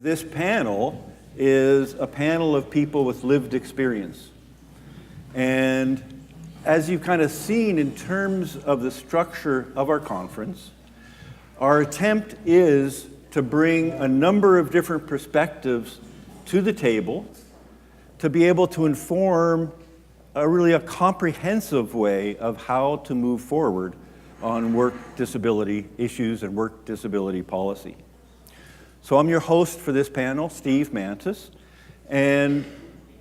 This panel is a panel of people with lived experience. And as you've kind of seen in terms of the structure of our conference, our attempt is to bring a number of different perspectives to the table to be able to inform a comprehensive way of how to move forward on work disability issues and work disability policy. So I'm your host for this panel, Steve Mantis, and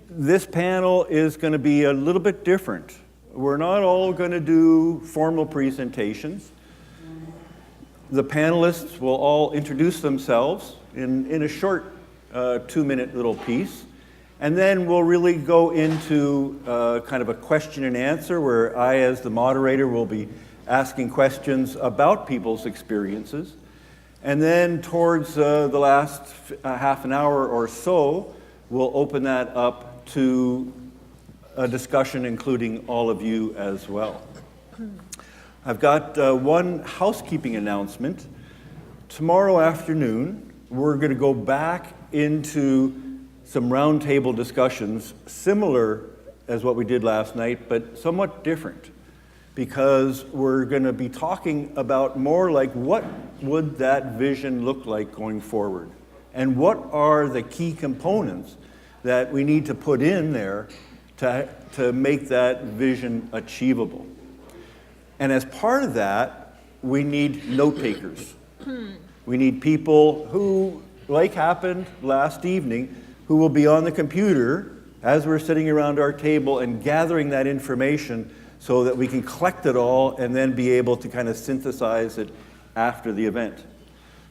this panel is going to be a little bit different. We're not all going to do formal presentations. The panelists will all introduce themselves in a short 2-minute little piece, and then we'll really go into kind of a question and answer where I, as the moderator, will be asking questions about people's experiences. And then towards the last half an hour or so, we'll open that up to a discussion including all of you as well. I've got one housekeeping announcement. Tomorrow afternoon, we're going to go back into some roundtable discussions similar as what we did last night, but somewhat different, because we're going to be talking about more like what would that vision look like going forward, and what are the key components that we need to put in there to make that vision achievable. And as part of that, we need note takers. We need people who, like happened last evening, who will be on the computer as we're sitting around our table and gathering that information so that we can collect it all and then be able to kind of synthesize it after the event.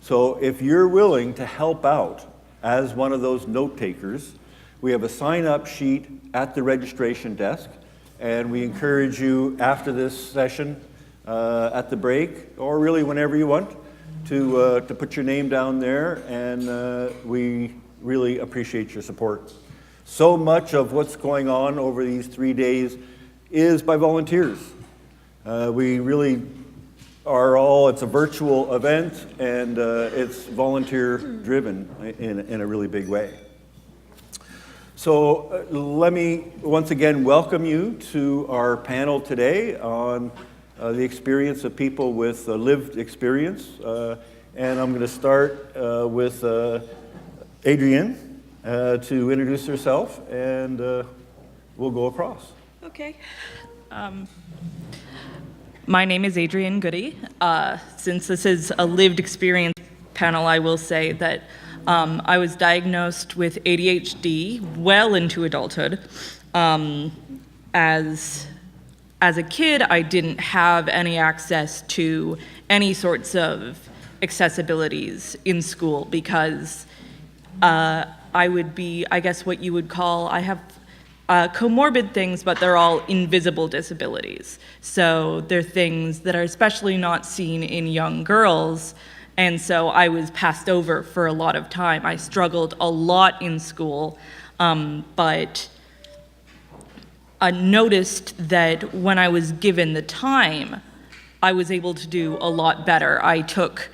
So if you're willing to help out as one of those note takers, we have a sign-up sheet at the registration desk, and we encourage you after this session, at the break, or really whenever you want, to put your name down there, and we really appreciate your support. So much of what's going on over these 3 days is by volunteers. We really are all, it's a virtual event, and it's volunteer-driven in a really big way. So let me once again welcome you to our panel today on the experience of people with lived experience. And I'm going to start with Adrienne to introduce herself, and we'll go across. Okay. My name is Adrienne Goody. Since this is a lived experience panel, I will say that I was diagnosed with ADHD well into adulthood. As a kid, I didn't have any access to any sorts of accessibilities in school because I would be, I guess what you would call, I have comorbid things, but they're all invisible disabilities. So they're things that are especially not seen in young girls. And so I was passed over for a lot of time. I struggled a lot in school, but I noticed that when I was given the time, I was able to do a lot better. I took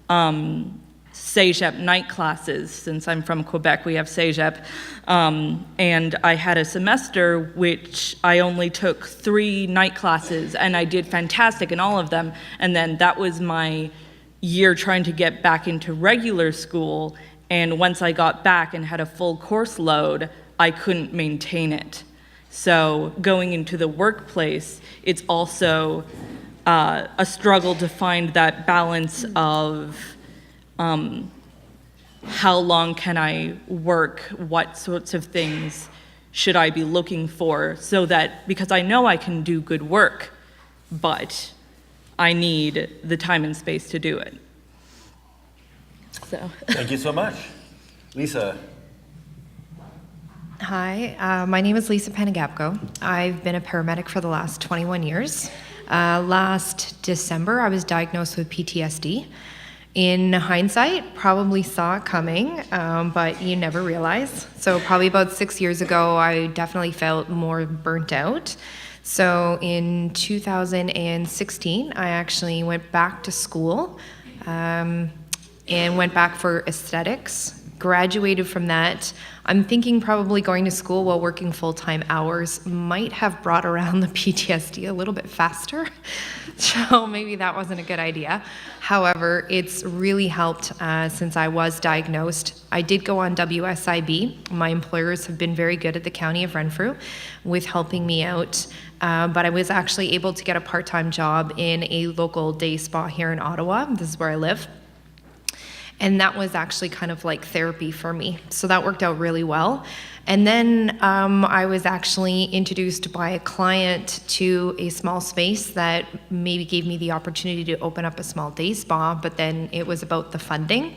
CEGEP night classes. Since I'm from Quebec, we have CEGEP. And I had a semester which I only took 3 night classes, and I did fantastic in all of them. And then that was my year trying to get back into regular school, and once I got back and had a full course load, I couldn't maintain it. So going into the workplace, it's also a struggle to find that balance of how long can I work, what sorts of things should I be looking for, so that, because I know I can do good work, but I need the time and space to do it. So. Thank you so much. Lisa. Hi, my name is Lisa Panagapko. I've been a paramedic for the last 21 years. Last December, I was diagnosed with PTSD. In hindsight, probably saw it coming, but you never realize. So probably about 6 years ago, I definitely felt more burnt out. So in 2016, I actually went back to school and went back for aesthetics graduated from that. I'm thinking probably going to school while working full-time hours might have brought around the PTSD a little bit faster. So maybe that wasn't a good idea. However, it's really helped since I was diagnosed. I did go on WSIB. My employers have been very good at the County of Renfrew with helping me out. But I was actually able to get a part-time job in a local day spa here in Ottawa. This is where I live. And that was actually kind of like therapy for me. So that worked out really well. And then I was actually introduced by a client to a small space that maybe gave me the opportunity to open up a small day spa, but then it was about the funding.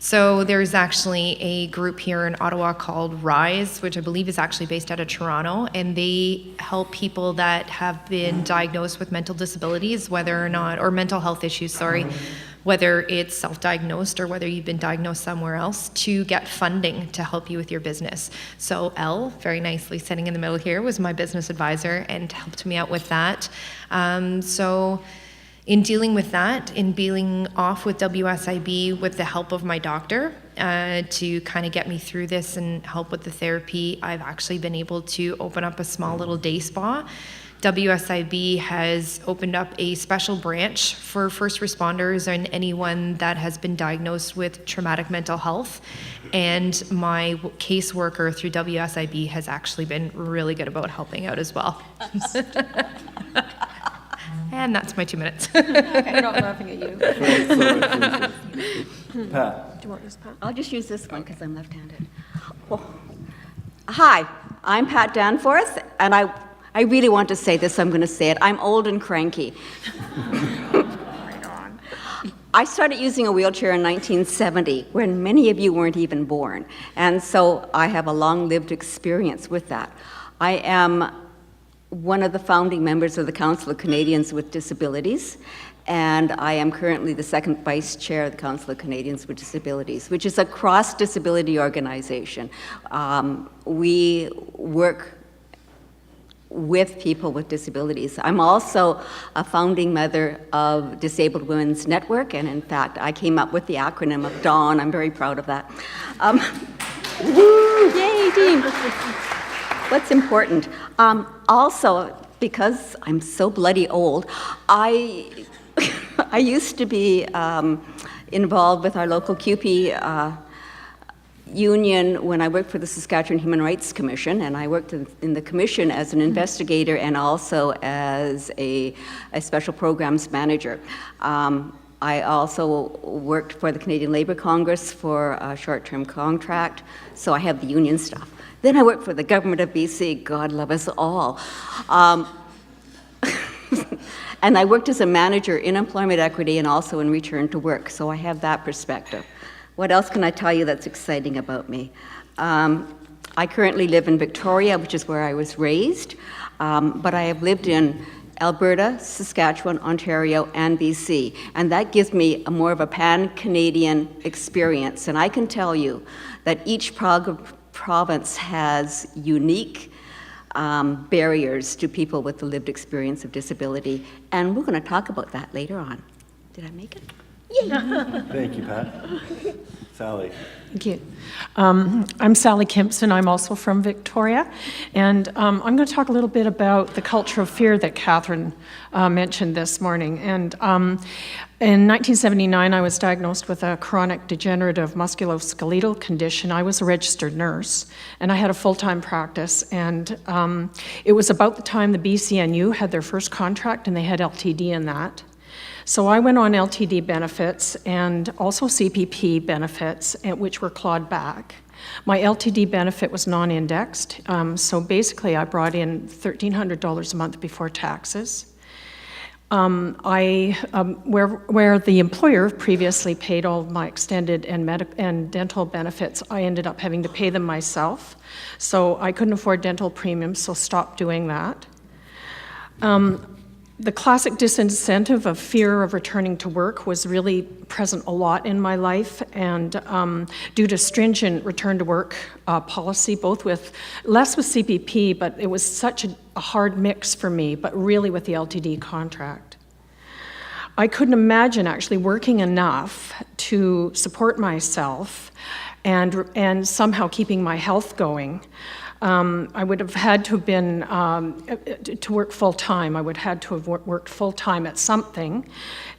So there's actually a group here in Ottawa called Rise, which I believe is actually based out of Toronto, and they help people that have been diagnosed with mental disabilities, whether or not, or mental health issues, sorry, whether it's self-diagnosed or whether you've been diagnosed somewhere else, to get funding to help you with your business. So Elle, very nicely sitting in the middle here, was my business advisor and helped me out with that. So in dealing with that, in being off with WSIB with the help of my doctor to kind of get me through this and help with the therapy, I've actually been able to open up a small little day spa. WSIB has opened up a special branch for first responders and anyone that has been diagnosed with traumatic mental health. And my caseworker through WSIB has actually been really good about helping out as well. And that's my 2 minutes. I'm not laughing at you. Pat. Do you want this, Pat? I'll just use this one because I'm left-handed. Oh. Hi, I'm Pat Danforth, and I really want to say this, so I'm going to say it. I'm old and cranky. I started using a wheelchair in 1970, when many of you weren't even born, and so I have a long-lived experience with that. I am one of the founding members of the Council of Canadians with Disabilities, and I am currently the second vice chair of the Council of Canadians with Disabilities, which is a cross-disability organization. We work with people with disabilities. I'm also a founding mother of Disabled Women's Network, and in fact, I came up with the acronym of DAWN. I'm very proud of that. Woo, yay, team. What's important? Also, because I'm so bloody old, I used to be involved with our local QP union when I worked for the Saskatchewan Human Rights Commission, and I worked in the commission as an investigator and also as a special programs manager. I also worked for the Canadian Labour Congress for a short-term contract, so I have the union stuff. Then I worked for the government of BC, God love us all. And I worked as a manager in employment equity and also in return to work, so I have that perspective. What else can I tell you that's exciting about me? I currently live in Victoria, which is where I was raised, but I have lived in Alberta, Saskatchewan, Ontario, and BC, and that gives me more of a pan-Canadian experience, and I can tell you that each province has unique barriers to people with the lived experience of disability, and we're going to talk about that later on. Did I make it? Yay! Thank you, Pat. Sally. Thank you. I'm Sally Kimpson. I'm also from Victoria. And I'm going to talk a little bit about the culture of fear that Catherine mentioned this morning. And in 1979, I was diagnosed with a chronic degenerative musculoskeletal condition. I was a registered nurse, and I had a full-time practice. And it was about the time the BCNU had their first contract, and they had LTD in that. So I went on LTD benefits and also CPP benefits, which were clawed back. My LTD benefit was non-indexed, so basically I brought in $1,300 a month before taxes. Where the employer previously paid all of my extended and dental benefits, I ended up having to pay them myself. So I couldn't afford dental premiums, so stopped doing that. The classic disincentive of fear of returning to work was really present a lot in my life, and due to stringent return to work policy, less with CPP, but it was such a hard mix for me, but really with the LTD contract. I couldn't imagine actually working enough to support myself and somehow keeping my health going. I would have had to have been, to work full-time. I would have had to have worked full-time at something.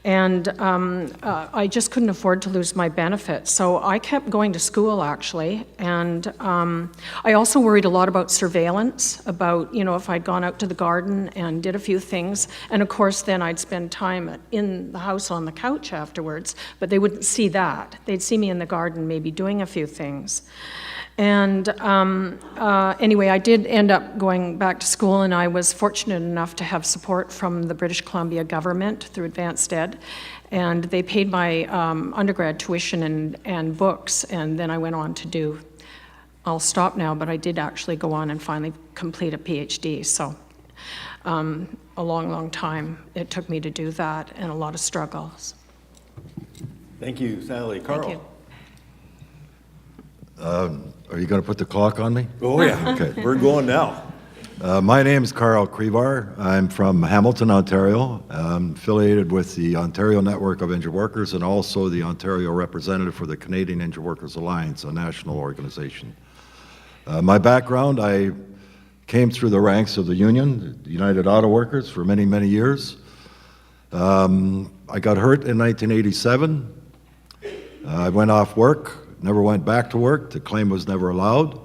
And I just couldn't afford to lose my benefits. So I kept going to school, actually. And I also worried a lot about surveillance, about, if I'd gone out to the garden and did a few things. And of course, then I'd spend time in the house on the couch afterwards. But they wouldn't see that. They'd see me in the garden maybe doing a few things. And anyway, I did end up going back to school, and I was fortunate enough to have support from the British Columbia government through Advanced Ed, and they paid my undergrad tuition and books, and then I went on to do, I'll stop now, but I did actually go on and finally complete a PhD, so a long, long time it took me to do that, and a lot of struggles. Thank you, Sally. Carl. Thank you. Are you going to put the clock on me? Oh, yeah. Okay. We're going now. My name is Carl Crevar. I'm from Hamilton, Ontario. I'm affiliated with the Ontario Network of Injured Workers and also the Ontario representative for the Canadian Injured Workers Alliance, a national organization. My background, I came through the ranks of the union, the United Auto Workers, for many, many years. I got hurt in 1987. I went off work. Never went back to work. The claim was never allowed.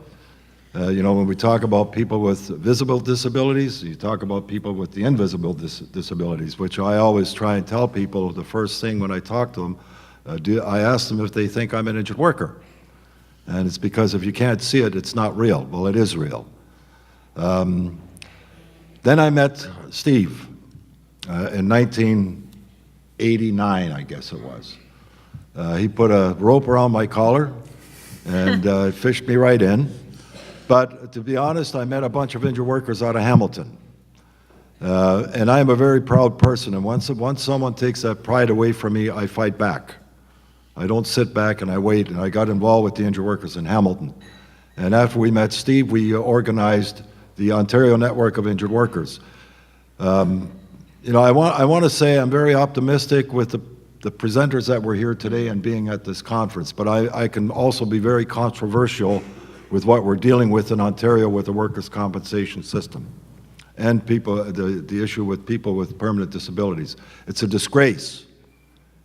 When we talk about people with visible disabilities, you talk about people with the invisible disabilities, which I always try and tell people the first thing when I talk to them, I ask them if they think I'm an injured worker. And it's because if you can't see it, it's not real. Well, it is real. Then I met Steve in 1989, I guess it was. He put a rope around my collar and fished me right in. But to be honest, I met a bunch of injured workers out of Hamilton. And I am a very proud person. And once someone takes that pride away from me, I fight back. I don't sit back and I wait. And I got involved with the injured workers in Hamilton. And after we met Steve, we organized the Ontario Network of Injured Workers. I want to say I'm very optimistic with the presenters that were here today and being at this conference, but I can also be very controversial with what we're dealing with in Ontario with the workers' compensation system and the issue with people with permanent disabilities. It's a disgrace.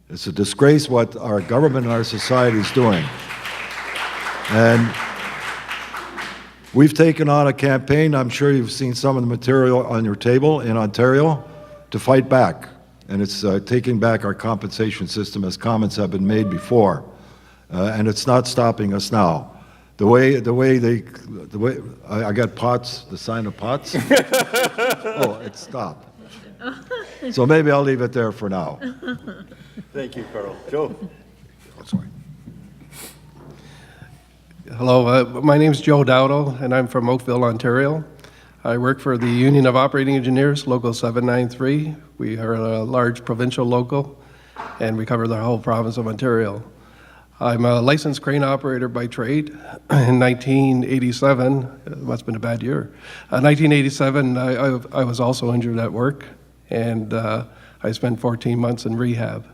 It's a disgrace what our government and our society is doing. And we've taken on a campaign, I'm sure you've seen some of the material on your table in Ontario, to fight back. And it's taking back our compensation system, as comments have been made before, and it's not stopping us now. The way I got POTS, the sign of POTS. Oh, it stopped. So maybe I'll leave it there for now. Thank you, Carl. Joe. Oh, sorry. Hello, my name is Joe Dowdle, and I'm from Oakville, Ontario. I work for the Union of Operating Engineers, Local 793. We are a large provincial local, and we cover the whole province of Ontario. I'm a licensed crane operator by trade. In 1987, it must have been a bad year. 1987, I was also injured at work, and I spent 14 months in rehab.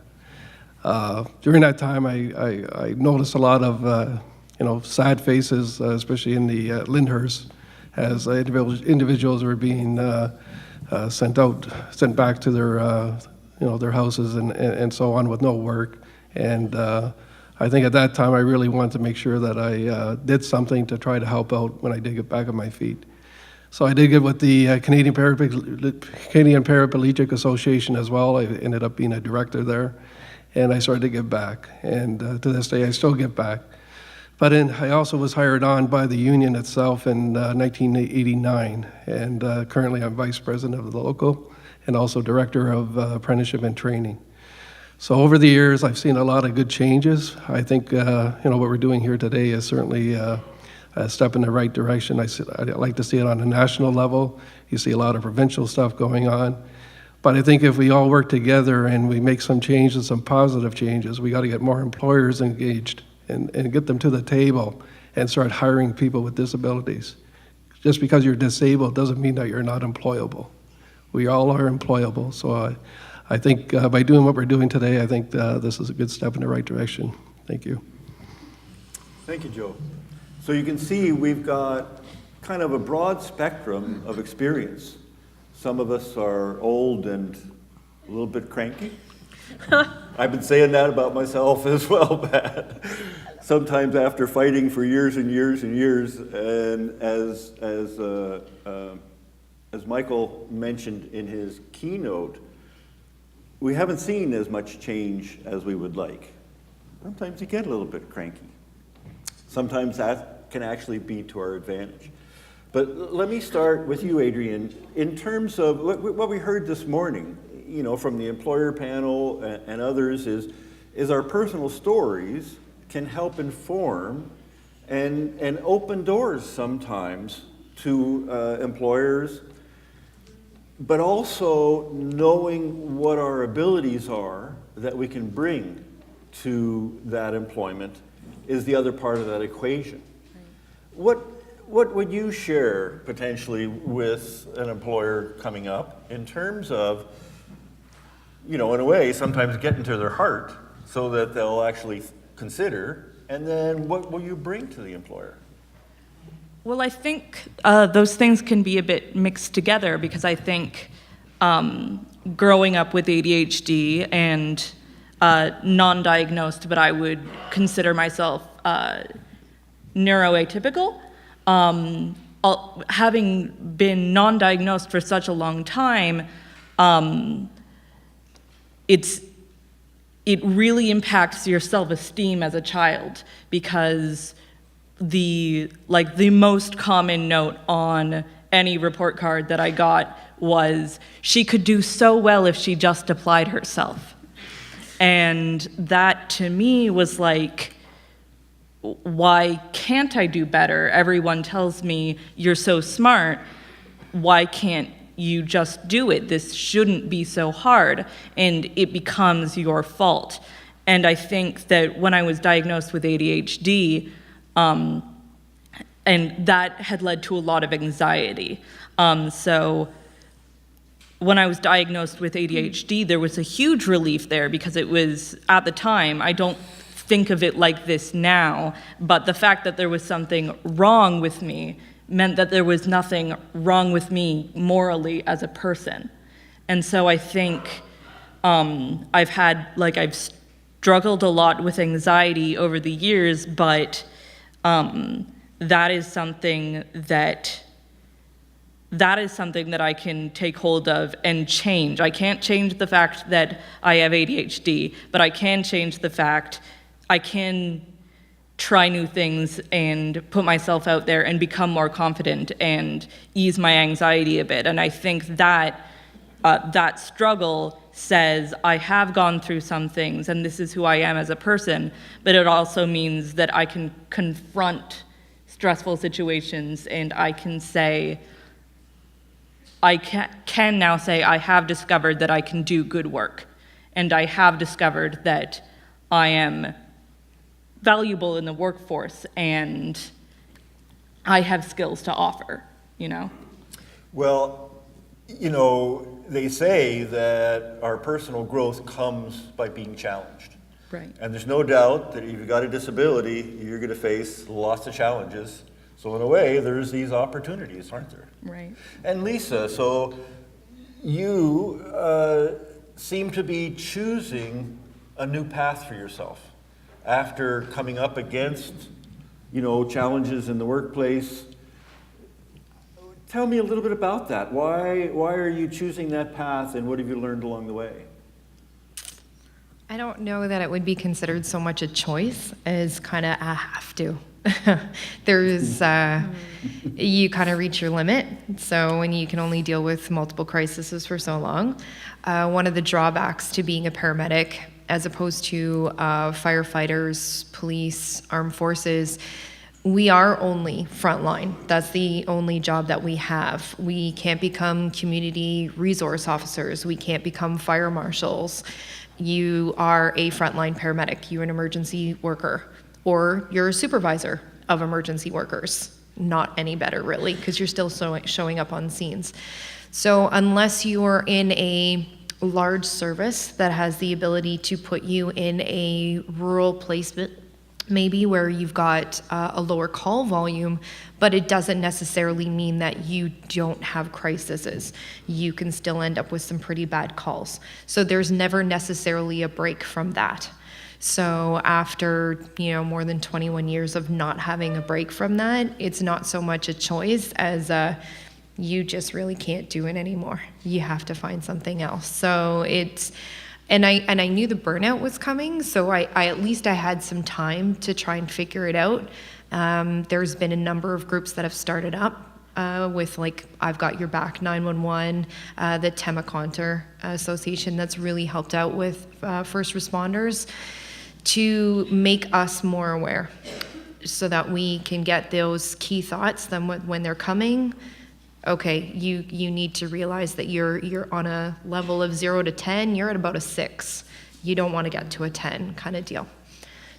During that time, I noticed a lot of sad faces, especially in the Lyndhurst, as individuals were being sent back to their houses and so on with no work. And I think at that time I really wanted to make sure that I did something to try to help out when I did get back on my feet. So I did get with the Canadian Paraplegic Association as well. I ended up being a director there, and I started to give back. And to this day, I still give back. But I also was hired on by the union itself in 1989, and currently I'm vice president of the local and also director of apprenticeship and training. So over the years, I've seen a lot of good changes. I think what we're doing here today is certainly a step in the right direction. I'd like to see it on a national level. You see a lot of provincial stuff going on. But I think if we all work together and we make some changes, some positive changes, we got to get more employers engaged and get them to the table and start hiring people with disabilities. Just because you're disabled doesn't mean that you're not employable. We all are employable. So I think by doing what we're doing today, I think this is a good step in the right direction. Thank you. Thank you, Joe. So you can see we've got kind of a broad spectrum of experience. Some of us are old and a little bit cranky. I've been saying that about myself as well, Pat. Sometimes after fighting for years and years and years, and as Michael mentioned in his keynote, we haven't seen as much change as we would like. Sometimes you get a little bit cranky. Sometimes that can actually be to our advantage. But let me start with you, Adrian. In terms of what we heard this morning, from the employer panel and others, is our personal stories can help inform and open doors sometimes to employers, but also knowing what our abilities are that we can bring to that employment is the other part of that equation. Right. What would you share potentially with an employer coming up in terms of, in a way, sometimes getting to their heart so that they'll actually consider, and then what will you bring to the employer? Well, I think those things can be a bit mixed together, because I think growing up with ADHD and non-diagnosed, but I would consider myself neuroatypical. Having been non-diagnosed for such a long time, it really impacts your self-esteem as a child, because the most common note on any report card that I got was, she could do so well if she just applied herself. And that to me was like, why can't I do better? Everyone tells me you're so smart. Why can't you just do it? This shouldn't be so hard. And it becomes your fault. And I think that when I was diagnosed with ADHD, and that had led to a lot of anxiety. So when I was diagnosed with ADHD, there was a huge relief there, because it was, at the time, I don't think of it like this now, but the fact that there was something wrong with me meant that there was nothing wrong with me morally as a person. And so I think I've struggled a lot with anxiety over the years, but that is something that I can take hold of and change. I can't change the fact that I have ADHD, but I can change the fact I can try new things and put myself out there and become more confident and ease my anxiety a bit. And I think that that struggle says I have gone through some things and this is who I am as a person, but it also means that I can confront stressful situations, and I can say, I can now say I have discovered that I can do good work, and I have discovered that I am valuable in the workforce and I have skills to offer, Well, they say that our personal growth comes by being challenged. Right. And there's no doubt that if you've got a disability, you're going to face lots of challenges. So in a way, there's these opportunities, aren't there? Right. And Lisa, so you seem to be choosing a new path for yourself after coming up against, challenges in the workplace. Tell me a little bit about that. Why are you choosing that path, and what have you learned along the way? I don't know that it would be considered so much a choice as kind of a have to. There's, you kind of reach your limit. So when you can only deal with multiple crises for so long, one of the drawbacks to being a paramedic, as opposed to firefighters, police, armed forces, we are only frontline. That's the only job that we have. We can't become community resource officers. We can't become fire marshals. You are a frontline paramedic. You're an emergency worker, or you're a supervisor of emergency workers. Not any better, really, because you're still showing up on scenes. So unless you are in a large service that has the ability to put you in a rural placement maybe where you've got a lower call volume, but it doesn't necessarily mean that you don't have crises. You can still end up with some pretty bad calls. So there's never necessarily a break from that. So after, more than 21 years of not having a break from that, it's not so much a choice as you just really can't do it anymore. You have to find something else. So it's, and I knew the burnout was coming, so I at least I had some time to try and figure it out. There's been a number of groups that have started up with I've Got Your Back 911, the Temaconter Association that's really helped out with first responders to make us more aware so that we can get those key thoughts then when they're coming. Okay, you need to realize that you're on a level of 0 to 10, you're at about a 6. You don't want to get to a 10 kind of deal.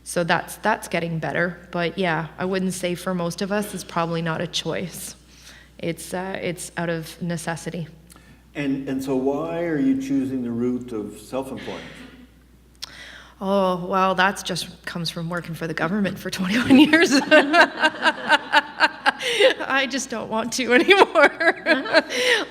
So that's getting better. But yeah, I wouldn't say for most of us it's probably not a choice. It's out of necessity. And so why are you choosing the route of self-employment? Oh, well, that's just comes from working for the government for 21 years. I just don't want to anymore.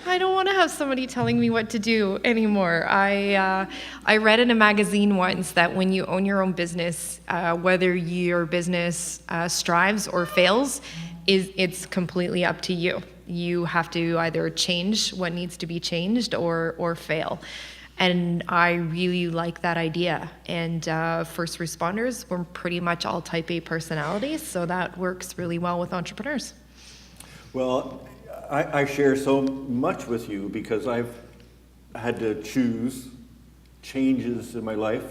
I don't want to have somebody telling me what to do anymore. I read in a magazine once that when you own your own business, whether your business strives or fails, it's completely up to you. You have to either change what needs to be changed or fail. And I really like that idea. And first responders, we're pretty much all type A personalities, so that works really well with entrepreneurs. Well, I share so much with you because I've had to choose changes in my life.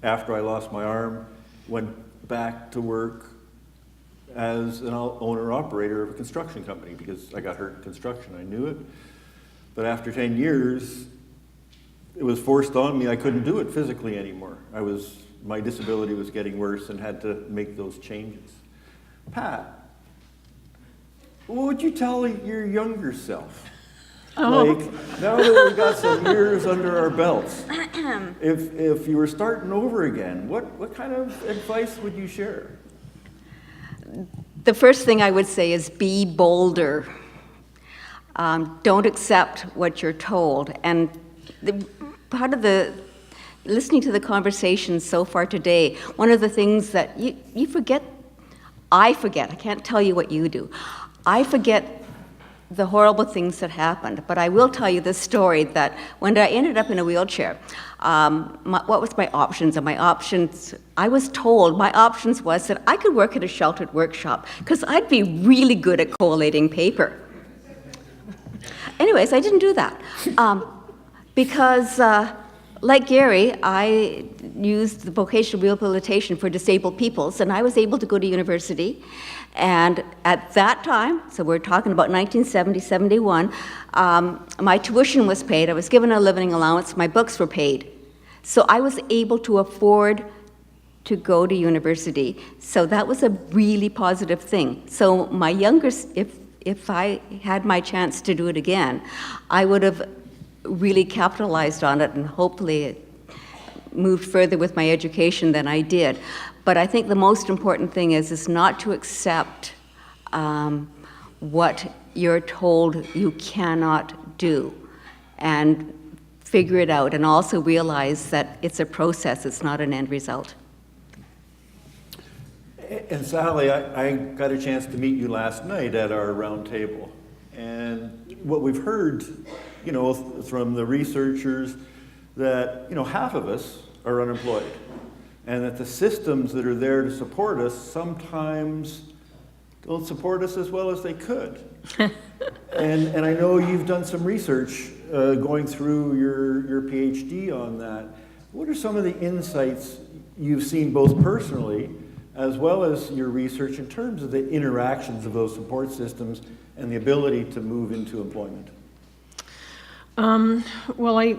After I lost my arm, went back to work as an owner-operator of a construction company because I got hurt in construction. I knew it. But after 10 years, it was forced on me. I couldn't do it physically anymore. My disability was getting worse and had to make those changes. Pat, what would you tell your younger self? Now that we've got some years under our belts, if you were starting over again, what kind of advice would you share? The first thing I would say is be bolder. Don't accept what you're told. And part of listening to the conversation so far today, one of the things that you forget, I can't tell you what you do. I forget the horrible things that happened, but I will tell you this story that when I ended up in a wheelchair, what was my options? And my options, I was told my options was that I could work at a sheltered workshop because I'd be really good at collating paper. Anyways, I didn't do that because like Gary, I used the vocational rehabilitation for disabled peoples, and I was able to go to university. And at that time, so we're talking about 1970, 71, my tuition was paid. I was given a living allowance. My books were paid. So I was able to afford to go to university. So that was a really positive thing. So my younger, if I had my chance to do it again, I would have really capitalized on it and hopefully moved further with my education than I did. But I think the most important thing is not to accept what you're told you cannot do, and figure it out, and also realize that it's a process, it's not an end result. And Sally, I got a chance to meet you last night at our round table. And what we've heard, from the researchers that, half of us are unemployed. And that the systems that are there to support us sometimes don't support us as well as they could. and I know you've done some research going through your PhD on that. What are some of the insights you've seen both personally as well as your research in terms of the interactions of those support systems and the ability to move into employment? Well, I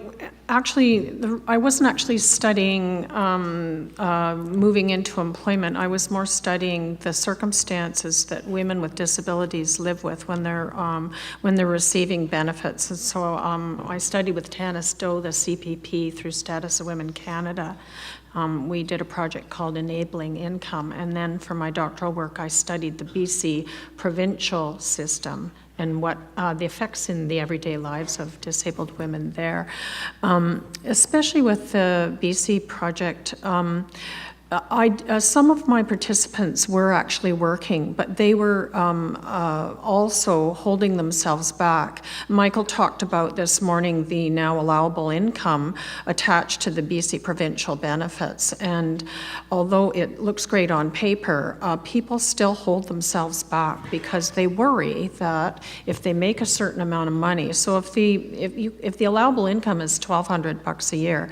wasn't actually studying moving into employment. I was more studying the circumstances that women with disabilities live with when they're receiving benefits. And so I studied with Tana Stowe, the CPP, through Status of Women Canada. we did a project called Enabling Income. And then for my doctoral work, I studied the BC provincial system and what the effects in the everyday lives of disabled women there. Especially with the BC project, some of my participants were actually working, but they were also holding themselves back. Michael talked about this morning the now allowable income attached to the BC provincial benefits, and although it looks great on paper, people still hold themselves back because they worry that if they make a certain amount of money, so if the allowable income is $1,200 a year,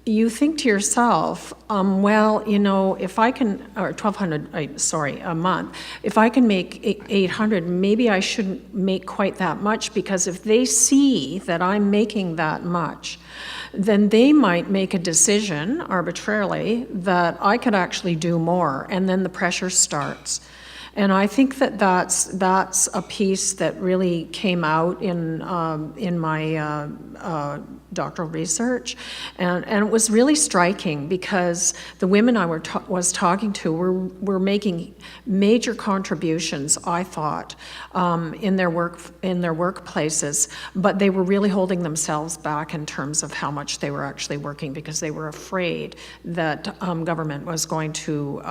you think to yourself, well, you know, if I can, or a month, if I can make 800, maybe I shouldn't make quite that much, because if they see that I'm making that much, then they might make a decision arbitrarily that I could actually do more, and then the pressure starts. And I think that that's a piece that really came out in my doctoral research, and it was really striking because the women I was talking to were making major contributions, I thought, in their workplaces, but they were really holding themselves back in terms of how much they were actually working, because they were afraid that government was going to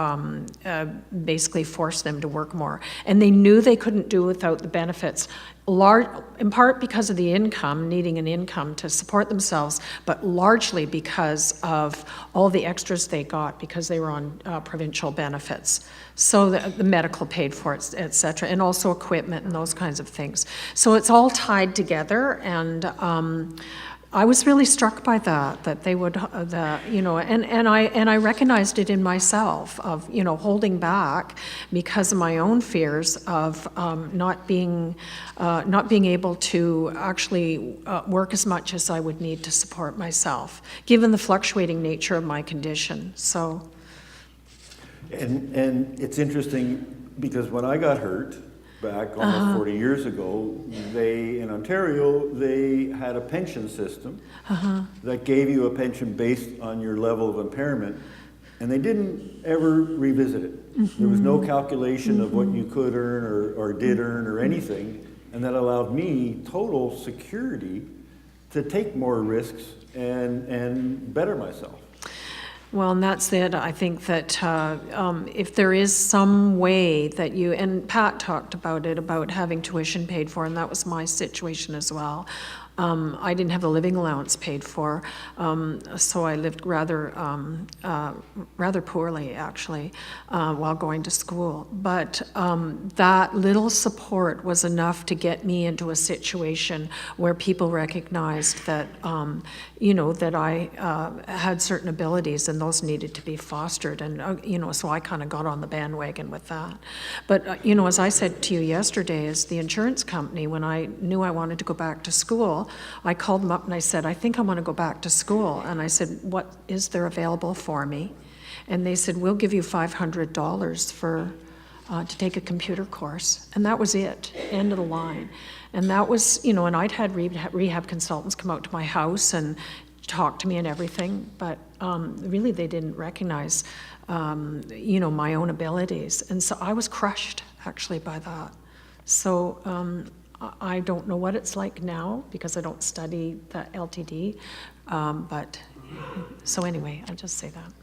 basically force them to work more. And they knew they couldn't do without the benefits, in part because of the income, needing an income to support themselves, but largely because of all the extras they got because they were on provincial benefits. So the medical paid for it, et cetera, and also equipment and those kinds of things. So it's all tied together, and I was really struck by that they would, and I recognized it in myself of, holding back because of my own fears of not being able to actually work as much as I would need to support myself, given the fluctuating nature of my condition. So. And it's interesting because when I got hurt back almost 40 years ago, in Ontario, they had a pension system that gave you a pension based on your level of impairment, and they didn't ever revisit it. There was no calculation of what you could earn or did earn or anything, and that allowed me total security to take more risks and better myself. Well, and that's it. I think that if there is some way that and Pat talked about it, about having tuition paid for, and that was my situation as well. I didn't have the living allowance paid for, so I lived rather poorly, actually, while going to school. But that little support was enough to get me into a situation where people recognized that, that I had certain abilities and those needed to be fostered. And, so I kind of got on the bandwagon with that. But, as I said to you yesterday, as the insurance company, when I knew I wanted to go back to school, I called them up and I said, I think I want to go back to school. And I said, what is there available for me? And they said, we'll give you $500 to take a computer course. And that was it, end of the line. And that was, and I'd had rehab consultants come out to my house and talk to me and everything, but really they didn't recognize, my own abilities. And so I was crushed, actually, by that. So I don't know what it's like now because I don't study the LTD, but so anyway, I just say that.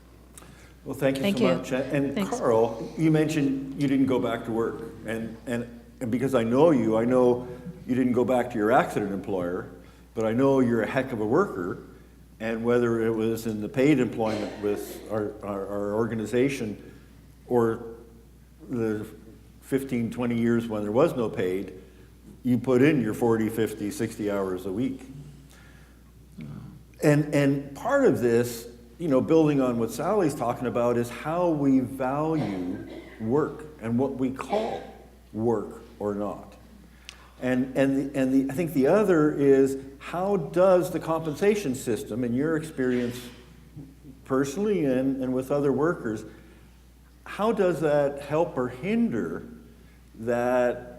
Well, thank you so much. And thanks. Carl, you mentioned you didn't go back to work, and because I know you didn't go back to your accident employer, but I know you're a heck of a worker, and whether it was in the paid employment with our organization or the 15, 20 years when there was no paid, you put in your 40, 50, 60 hours a week. And part of this, building on what Sally's talking about, is how we value work and what we call work or not. And I think the other is, how does the compensation system, in your experience personally and with other workers, how does that help or hinder that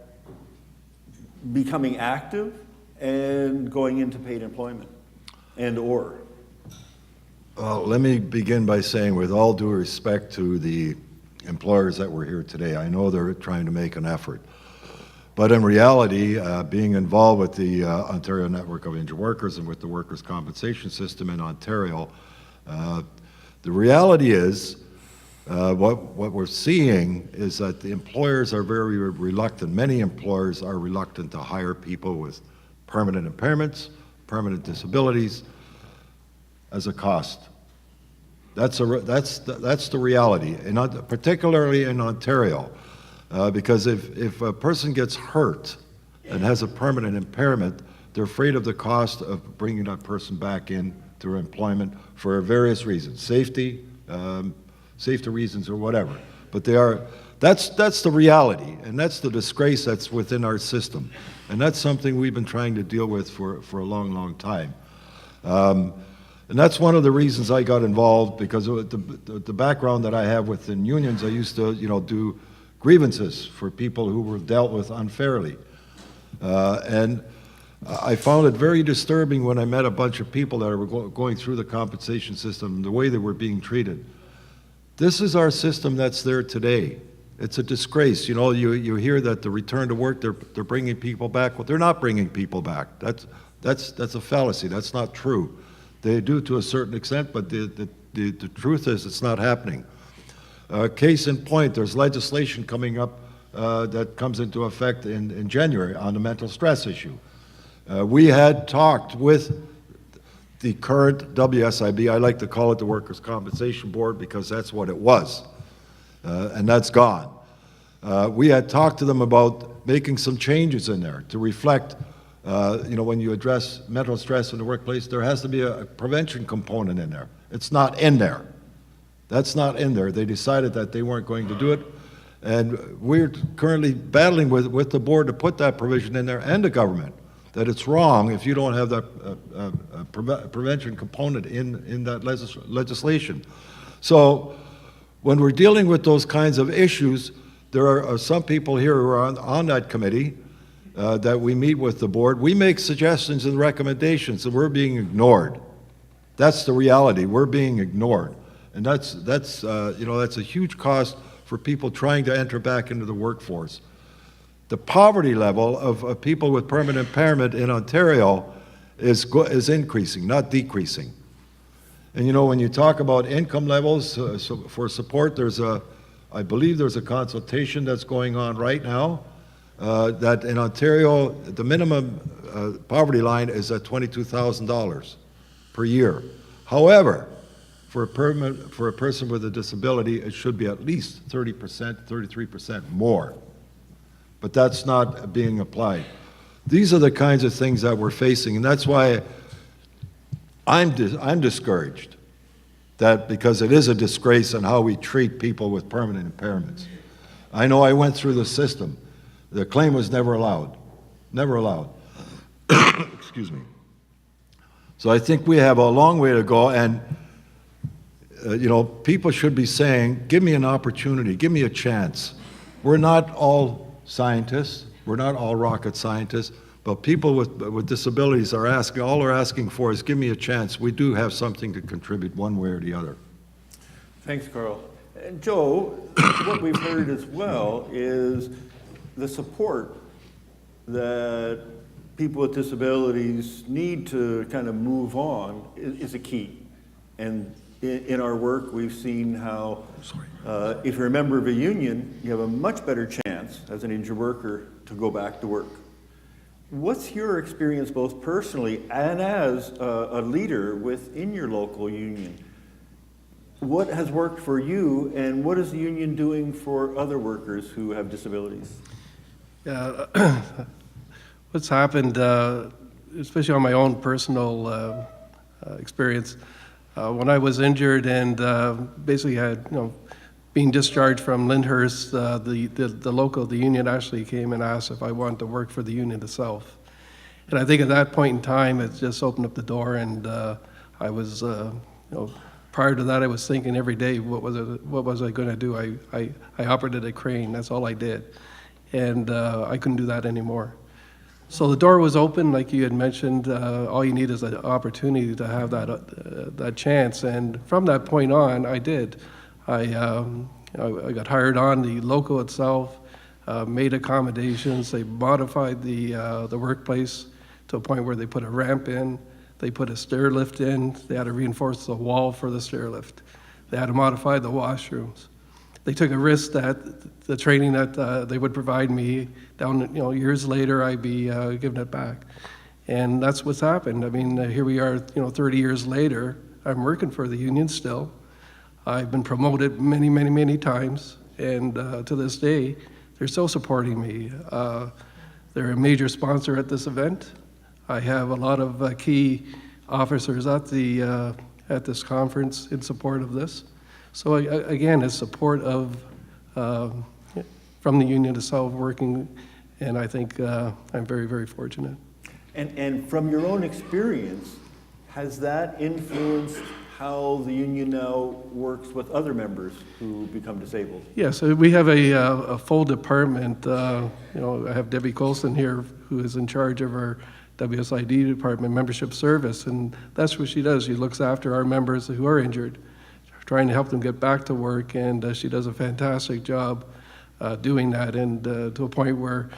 becoming active and going into paid employment and or? Well, let me begin by saying, with all due respect to the employers that were here today, I know they're trying to make an effort. But in reality, being involved with the Ontario Network of Injured Workers and with the workers' compensation system in Ontario, the reality is, what we're seeing is that the employers are very reluctant. Many employers are reluctant to hire people with permanent impairments, permanent disabilities, as a cost. That's the reality, and particularly in Ontario, because if a person gets hurt and has a permanent impairment, they're afraid of the cost of bringing that person back into employment for various reasons, safety reasons or whatever. But that's the reality, and that's the disgrace that's within our system, and that's something we've been trying to deal with for a long, long time. And that's one of the reasons I got involved, because of the background that I have within unions. I used to, do grievances for people who were dealt with unfairly. And I found it very disturbing when I met a bunch of people that were going through the compensation system, the way they were being treated. This is our system that's there today. It's a disgrace. You hear that the return to work, they're bringing people back. Well, they're not bringing people back. That's a fallacy. That's not true. They do to a certain extent, but the truth is it's not happening. Case in point, there's legislation coming up that comes into effect in January on the mental stress issue. We had talked with the current WSIB, I like to call it the Workers' Compensation Board because that's what it was, and that's gone. We had talked to them about making some changes in there to reflect when you address mental stress in the workplace, there has to be a prevention component in there. It's not in there. That's not in there. They decided that they weren't going to do it, and we're currently battling with the board to put that provision in there, and the government, that it's wrong if you don't have that prevention component in that legislation. So when we're dealing with those kinds of issues, there are some people here who are on that committee that we meet with the board. We make suggestions and recommendations, and we're being ignored. That's the reality. We're being ignored, and that's a huge cost for people trying to enter back into the workforce. The poverty level of people with permanent impairment in Ontario is increasing, not decreasing. And when you talk about income levels for support, I believe there's a consultation that's going on right now. That in Ontario, the minimum poverty line is at $22,000 per year. However, for a person with a disability, it should be at least 30%, 33% more. But that's not being applied. These are the kinds of things that we're facing, and that's why I'm discouraged, that because it is a disgrace in how we treat people with permanent impairments. I know I went through the system. The claim was never allowed. Never allowed. Excuse me. So I think we have a long way to go, and people should be saying, give me an opportunity, give me a chance. We're not all scientists, we're not all rocket scientists, but people with disabilities all are asking for is give me a chance. We do have something to contribute one way or the other. Thanks, Carl. And Joe, what we've heard as well is the support that people with disabilities need to kind of move on is a key. And in our work, we've seen how if you're a member of a union, you have a much better chance as an injured worker to go back to work. What's your experience both personally and as a leader within your local union? What has worked for you, and what is the union doing for other workers who have disabilities? Yeah, what's happened, especially on my own personal experience, when I was injured and basically had, being discharged from Lyndhurst, the union actually came and asked if I wanted to work for the union itself. And I think at that point in time, it just opened up the door, and I was, prior to that, I was thinking every day, what was I going to do? I operated a crane. That's all I did, and I couldn't do that anymore. So the door was open, like you had mentioned. All you need is an opportunity to have that chance. And from that point on, I did. I got hired on the local itself, made accommodations. They modified the workplace to a point where they put a ramp in. They put a stair lift in. They had to reinforce the wall for the stair lift. They had to modify the washrooms. They took a risk that the training that they would provide me down, years later, I'd be giving it back. And that's what's happened. I mean, here we are, 30 years later. I'm working for the union still. I've been promoted many, many, many times. And to this day, they're still supporting me. They're a major sponsor at this event. I have a lot of key officers at this conference in support of this. So again, it's support of from the union itself working, and I think I'm very, very fortunate. And from your own experience, has that influenced how the union now works with other members who become disabled? Yes, we have a full department. I have Debbie Colson here, who is in charge of our WSID department, membership service, and that's what she does. She looks after our members who are injured, trying to help them get back to work, and she does a fantastic job doing that, and to a point where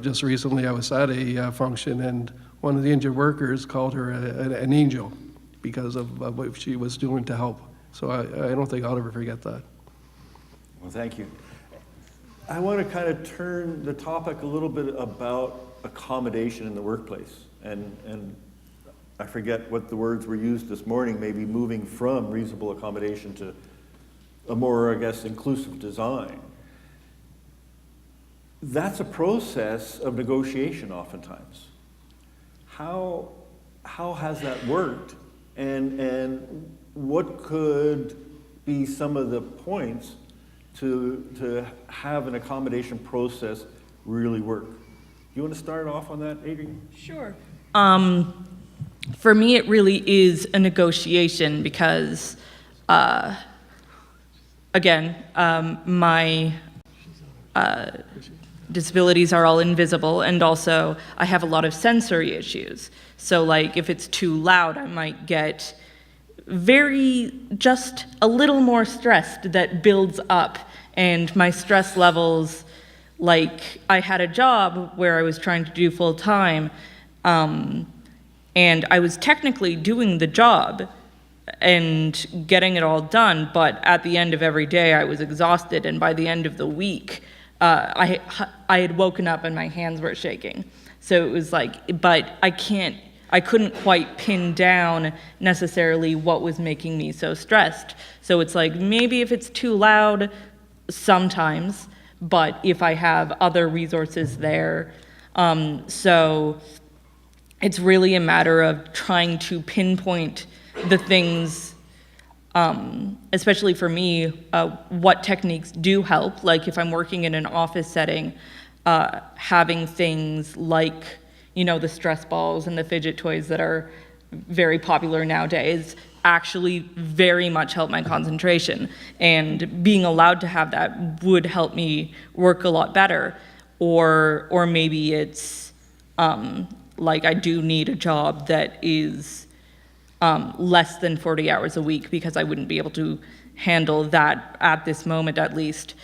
just recently I was at a function, and one of the injured workers called her an angel because of what she was doing to help. So I don't think I'll ever forget that. Well, thank you. I want to kind of turn the topic a little bit about accommodation in the workplace, and I forget what the words were used this morning, maybe moving from reasonable accommodation to a more, I guess, inclusive design. That's a process of negotiation oftentimes. How has that worked, and what could be some of the points to have an accommodation process really work? You want to start off on that, Adrienne? Sure. For me, it really is a negotiation because, again, my disabilities are all invisible, and also I have a lot of sensory issues. So like if it's too loud, I might get just a little more stressed that builds up, and my stress levels, like I had a job where I was trying to do full time, and I was technically doing the job and getting it all done, but at the end of every day I was exhausted, and by the end of the week, I had woken up and my hands were shaking. So it was like, but I couldn't quite pin down necessarily what was making me so stressed. So it's like, maybe if it's too loud, sometimes, but if I have other resources there. So it's really a matter of trying to pinpoint the things, especially for me, what techniques do help. Like if I'm working in an office setting, having things like, the stress balls and the fidget toys that are very popular nowadays actually very much help my concentration. And being allowed to have that would help me work a lot better. Or maybe it's like I do need a job that is less than 40 hours a week because I wouldn't be able to handle that at this moment at least.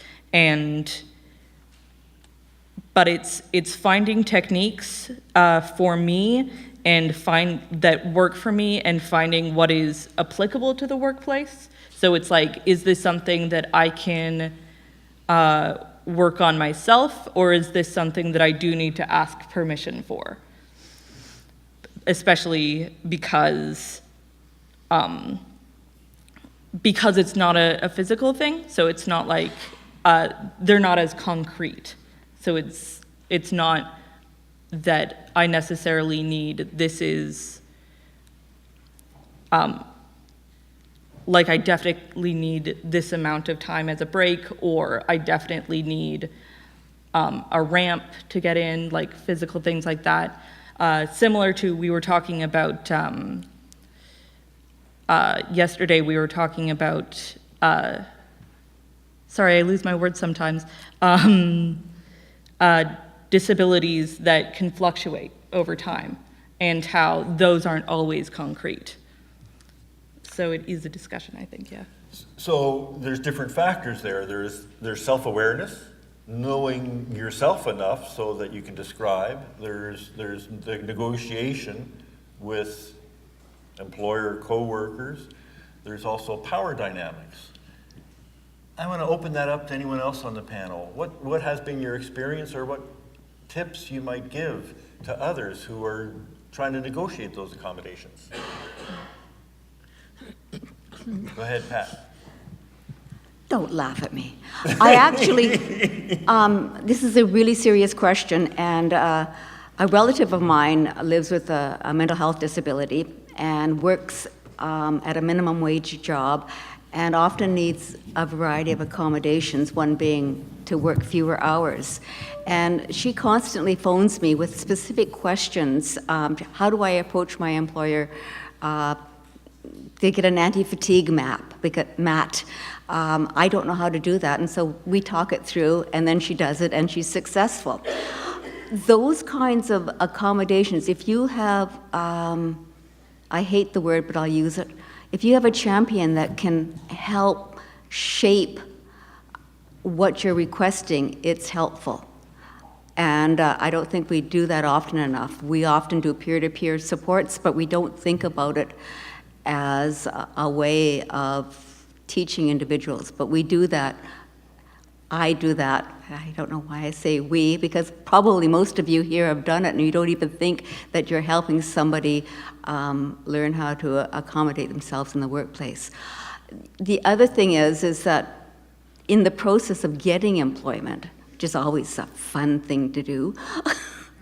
But it's finding techniques for me and that work for me and finding what is applicable to the workplace. So it's like, is this something that I can work on myself, or is this something that I do need to ask permission for? Especially because it's not a physical thing, so it's not like they're not as concrete. So it's not that I necessarily need, this is, like I definitely need this amount of time as a break, or I definitely need a ramp to get in, like physical things like that. Similar to, we were talking about, yesterday we were talking about, sorry, I lose my words sometimes, disabilities that can fluctuate over time and how those aren't always concrete. So it is a discussion, I think, yeah. So there's different factors there. There's self-awareness, knowing yourself enough so that you can describe. There's the negotiation with employer co-workers. There's also power dynamics. I want to open that up to anyone else on the panel. What has been your experience, or what tips you might give to others who are trying to negotiate those accommodations? Go ahead, Pat. Don't laugh at me. I actually, this is a really serious question, and a relative of mine lives with a mental health disability and works at a minimum wage job and often needs a variety of accommodations, one being to work fewer hours. And she constantly phones me with specific questions. How do I approach my employer? They get an anti-fatigue mat. I don't know how to do that, and so we talk it through, and then she does it, and she's successful. Those kinds of accommodations, if you have, I hate the word, but I'll use it, if you have a champion that can help shape what you're requesting, it's helpful. And I don't think we do that often enough. We often do peer-to-peer supports, but we don't think about it as a way of teaching individuals. But we do that. I do that. I don't know why I say we, because probably most of you here have done it, and you don't even think that you're helping somebody learn how to accommodate themselves in the workplace. The other thing is that in the process of getting employment, which is always a fun thing to do,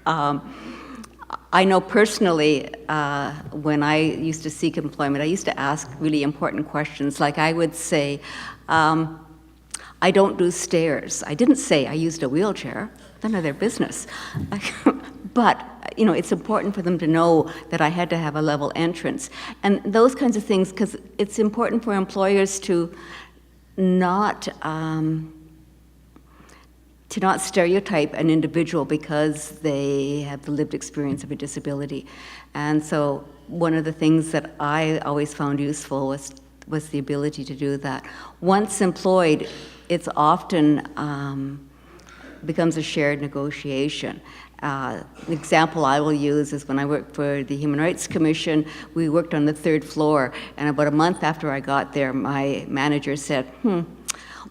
I know personally, when I used to seek employment, I used to ask really important questions. Like I would say, I don't do stairs. I didn't say I used a wheelchair. None of their business. But, you know, it's important for them to know that I had to have a level entrance. And those kinds of things, because it's important for employers to not stereotype an individual because they have the lived experience of a disability. And so one of the things that I always found useful was the ability to do that. Once employed, it's often becomes a shared negotiation. An example I will use is when I worked for the Human Rights Commission, we worked on the 3rd floor, and about a month after I got there, my manager said, we're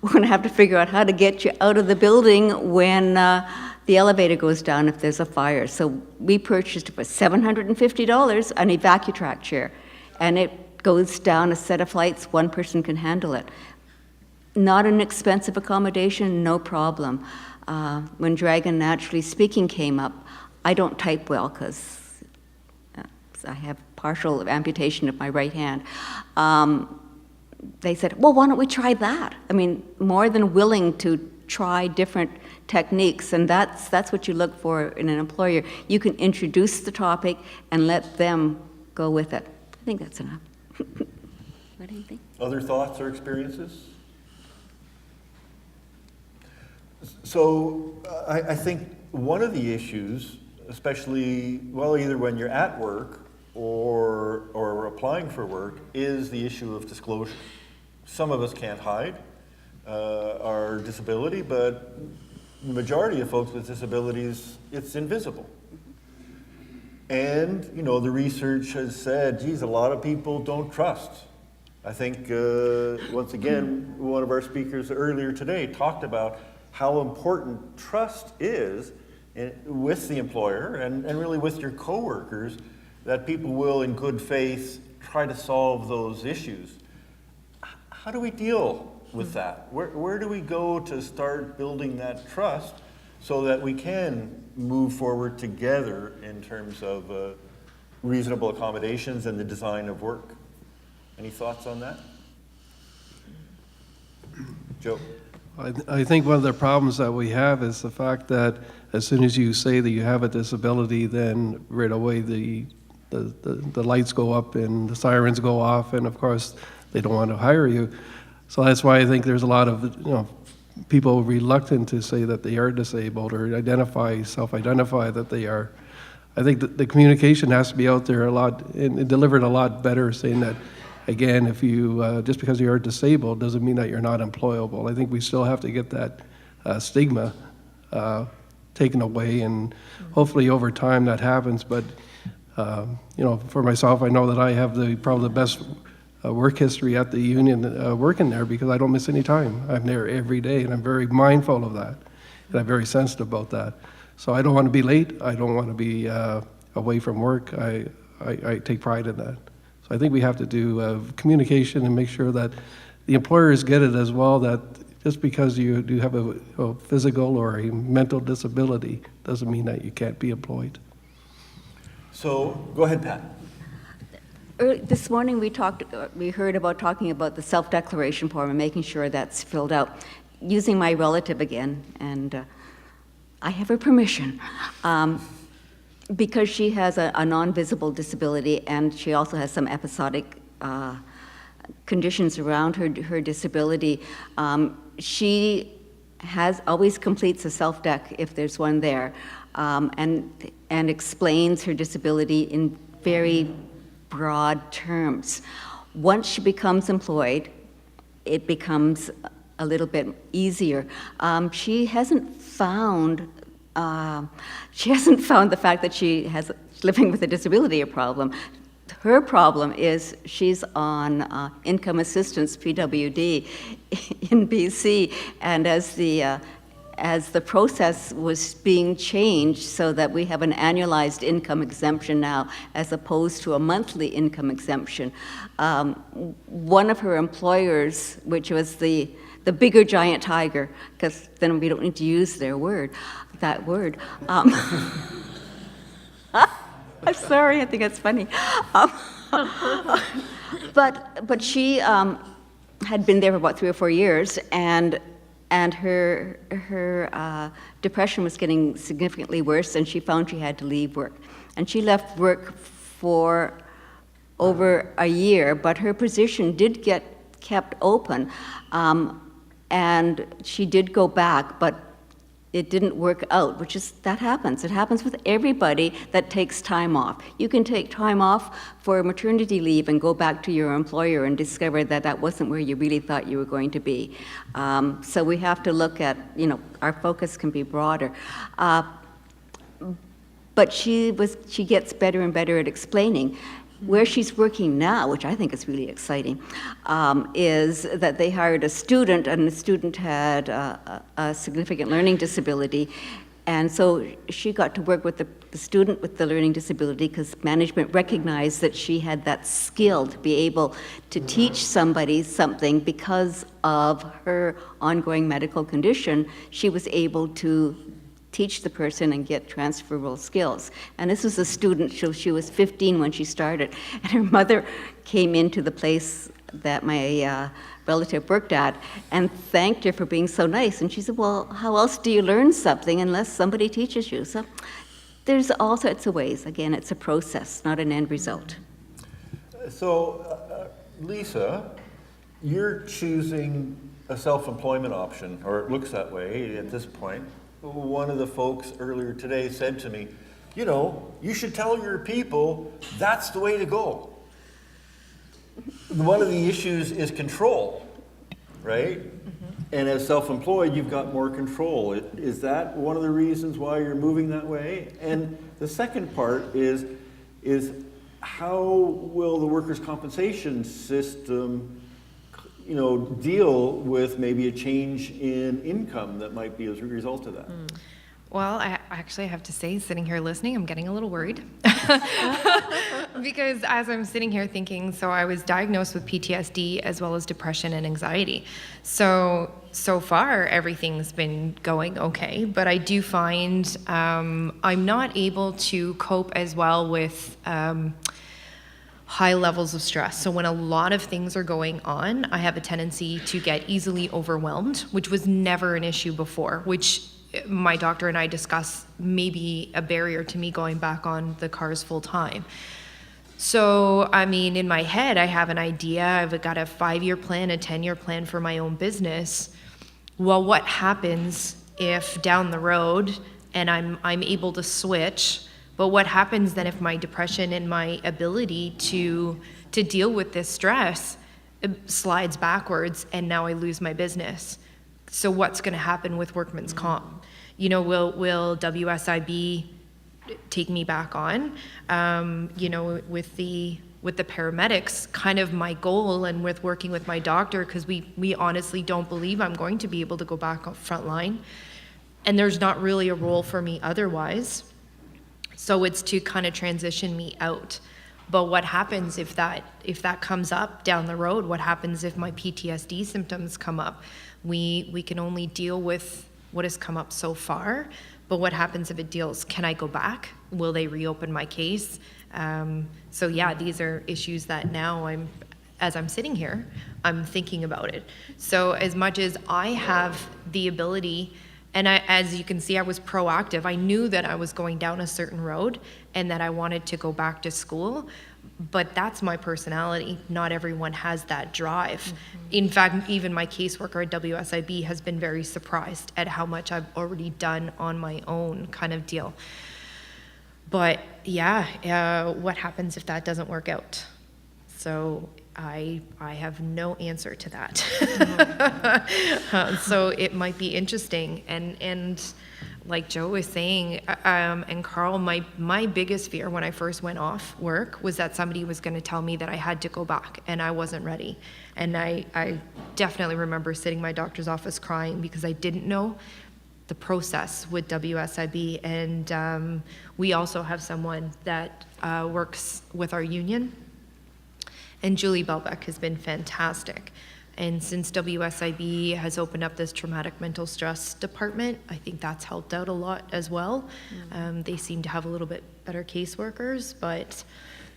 going to have to figure out how to get you out of the building when the elevator goes down if there's a fire. So we purchased for $750 an EvacuTrack chair, and it goes down a set of flights, one person can handle it. Not an expensive accommodation, no problem. When Dragon Naturally Speaking came up, I don't type well because I have partial amputation of my right hand. They said, well, why don't we try that? I mean, more than willing to try different techniques, and that's what you look for in an employer. You can introduce the topic and let them go with it. I think that's enough. What do you think? Other thoughts or experiences? So I think one of the issues, especially, well, either when you're at work or applying for work, is the issue of disclosure. Some of us can't hide our disability, but the majority of folks with disabilities, it's invisible. And, you know, the research has said, geez, a lot of people don't trust. I think, once again, one of our speakers earlier today talked about how important trust is with the employer and really with your coworkers, that people will, in good faith, try to solve those issues. How do we deal with that? Where do we go to start building that trust so that we can move forward together in terms of reasonable accommodations and the design of work? Any thoughts on that? Joe? I think one of the problems that we have is the fact that as soon as you say that you have a disability, then right away the lights go up and the sirens go off, and of course they don't want to hire you. So that's why I think there's a lot of people reluctant to say that they are disabled or self-identify that they are. I think that the communication has to be out there a lot and delivered a lot better, saying that, again, if you, just because you are disabled doesn't mean that you're not employable. I think we still have to get that stigma taken away, and hopefully over time that happens. But, for myself, I know that I have probably the best work history at the union working there because I don't miss any time. I'm there every day, and I'm very mindful of that, and I'm very sensitive about that. So I don't want to be late. I don't want to be away from work. I take pride in that. So I think we have to do communication and make sure that the employers get it as well, that just because you do have a physical or a mental disability doesn't mean that you can't be employed. So go ahead, Pat. This morning we heard about talking about the self-declaration form and making sure that's filled out. Using my relative again, and I have her permission, because she has a non-visible disability and she also has some episodic conditions around her disability. She always completes a self-dec if there's one there, and explains her disability in very broad terms. Once she becomes employed, it becomes a little bit easier. She hasn't found the fact that she has living with a disability a problem. Her problem is she's on income assistance, PWD, in BC, and as the process was being changed so that we have an annualized income exemption now as opposed to a monthly income exemption, one of her employers, which was the bigger giant tiger, because then we don't need to use that word. I'm sorry, I think it's funny. But she had been there for about 3 or 4 years, and her depression was getting significantly worse, and she found she had to leave work. And she left work for over a year, but her position did get kept open, and she did go back, but it didn't work out, that happens. It happens with everybody that takes time off. You can take time off for maternity leave and go back to your employer and discover that that wasn't where you really thought you were going to be. So we have to look at, our focus can be broader. But she gets better and better at explaining. Where she's working now, which I think is really exciting, is that they hired a student, and the student had a significant learning disability. And so she got to work with the student with the learning disability because management recognized that she had that skill to be able to teach somebody something because of her ongoing medical condition. She was able to teach the person and get transferable skills. And this was a student, she was 15 when she started, and her mother came into the place that my relative worked at and thanked her for being so nice. And she said, well, how else do you learn something unless somebody teaches you? So there's all sorts of ways. Again, it's a process, not an end result. So, Lisa, you're choosing a self-employment option, or it looks that way at this point. One of the folks earlier today said to me, you should tell your people that's the way to go. One of the issues is control, right? Mm-hmm. And as self-employed, you've got more control. Is that one of the reasons why you're moving that way? And the second part is how will the workers' compensation system deal with maybe a change in income that might be as a result of that? Well, I actually have to say, sitting here listening, I'm getting a little worried. Because as I'm sitting here thinking, so I was diagnosed with PTSD as well as depression and anxiety. So far, everything's been going okay, but I do find I'm not able to cope as well with high levels of stress. So when a lot of things are going on, I have a tendency to get easily overwhelmed, which was never an issue before, which my doctor and I discussed maybe a barrier to me going back on the cars full time. So, in my head, I have an idea. I've got a 5-year plan, a 10-year plan for my own business. well, what happens if down the road and I'm able to switch, but what happens then if my depression and my ability to deal with this stress slides backwards and now I lose my business? So what's going to happen with workman's comp? You know, will WSIB take me back on? You know, with the paramedics, kind of my goal, and with working with my doctor, because we honestly don't believe I'm going to be able to go back on front line, and there's not really a role for me otherwise. So it's to kind of transition me out. But what happens if that comes up down the road? What happens if my PTSD symptoms come up? We can only deal with what has come up so far, but what happens if it deals? Can I go back? Will they reopen my case? So yeah, these are issues that now as I'm sitting here, I'm thinking about it. So as much as I have the ability, and as you can see, I was proactive. I knew that I was going down a certain road and that I wanted to go back to school, but that's my personality. Not everyone has that drive. Mm-hmm. In fact, even my caseworker at WSIB has been very surprised at how much I've already done on my own, kind of deal. But yeah, what happens if that doesn't work out? So I have no answer to that. So it might be interesting. And like Joe was saying, and Carl, my biggest fear when I first went off work was that somebody was going to tell me that I had to go back, and I wasn't ready. And I definitely remember sitting in my doctor's office crying because I didn't know the process with WSIB. And we also have someone that works with our union. And Julie Belbeck has been fantastic. And since WSIB has opened up this traumatic mental stress department, I think that's helped out a lot as well. They seem to have a little bit better caseworkers, but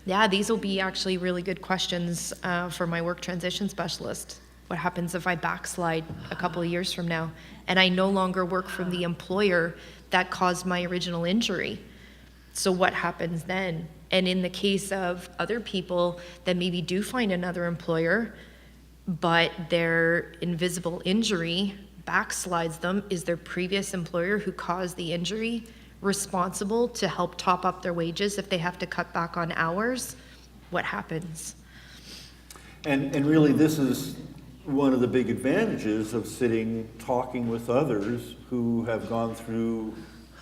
yeah, these will be actually really good questions for my work transition specialist. What happens if I backslide a couple of years from now and I no longer work for the employer that caused my original injury? So what happens then? And in the case of other people that maybe do find another employer, but their invisible injury backslides them, is their previous employer who caused the injury responsible to help top up their wages if they have to cut back on hours? What happens? And really, this is one of the big advantages of sitting, talking with others who have gone through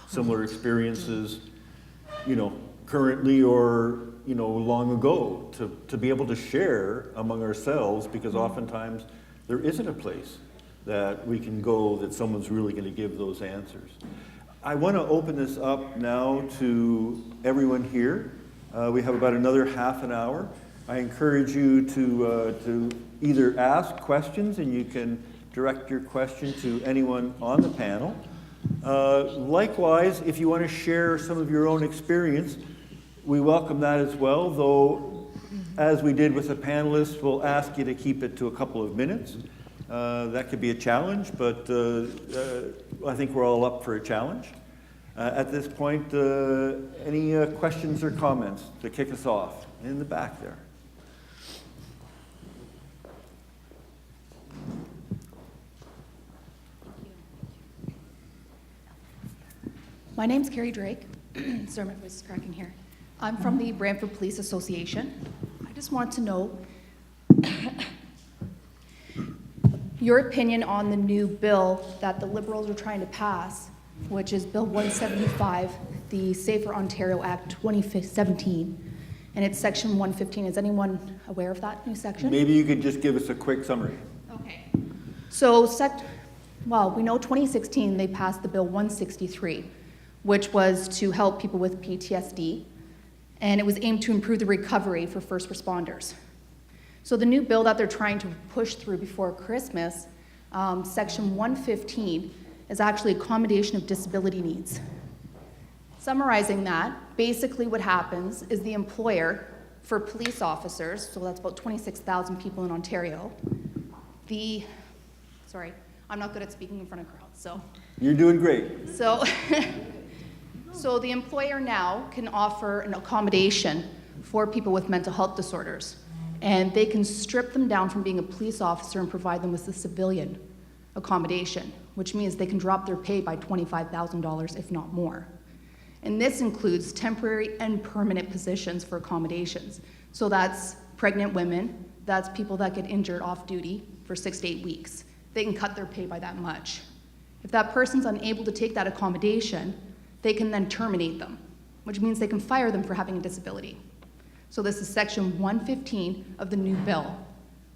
similar experiences, you know, currently or, you know, long ago, to be able to share among ourselves, because oftentimes there isn't a place that we can go that someone's really going to give those answers. I want to open this up now to everyone here. We have about another half an hour. I encourage you to either ask questions, and you can direct your question to anyone on the panel. Likewise, if you want to share some of your own experience, we welcome that as well, though, as we did with the panelists, we'll ask you to keep it to a couple of minutes. That could be a challenge, but I think we're all up for a challenge. At this point, any questions or comments to kick us off? In the back there. My name's Carrie Drake. Sorry, my voice is cracking here. I'm from the Brantford Police Association. I just want to know your opinion on the new bill that the Liberals are trying to pass, which is Bill 175, the Safer Ontario Act 2017, and it's Section 115. Is anyone aware of that new section? Maybe you could just give us a quick summary. Okay. So, we know 2016 they passed the Bill 163, which was to help people with PTSD, and it was aimed to improve the recovery for first responders. So the new bill that they're trying to push through before Christmas, Section 115, is actually accommodation of disability needs. Summarizing that, basically what happens is the employer for police officers, so that's about 26,000 people in Ontario, sorry, I'm not good at speaking in front of crowds, so. You're doing great. So the employer now can offer an accommodation for people with mental health disorders, and they can strip them down from being a police officer and provide them with a civilian accommodation, which means they can drop their pay by $25,000, if not more. And this includes temporary and permanent positions for accommodations. So that's pregnant women, that's people that get injured off duty for 6 to 8 weeks. They can cut their pay by that much. If that person's unable to take that accommodation, they can then terminate them, which means they can fire them for having a disability. So this is section 115 of the new bill,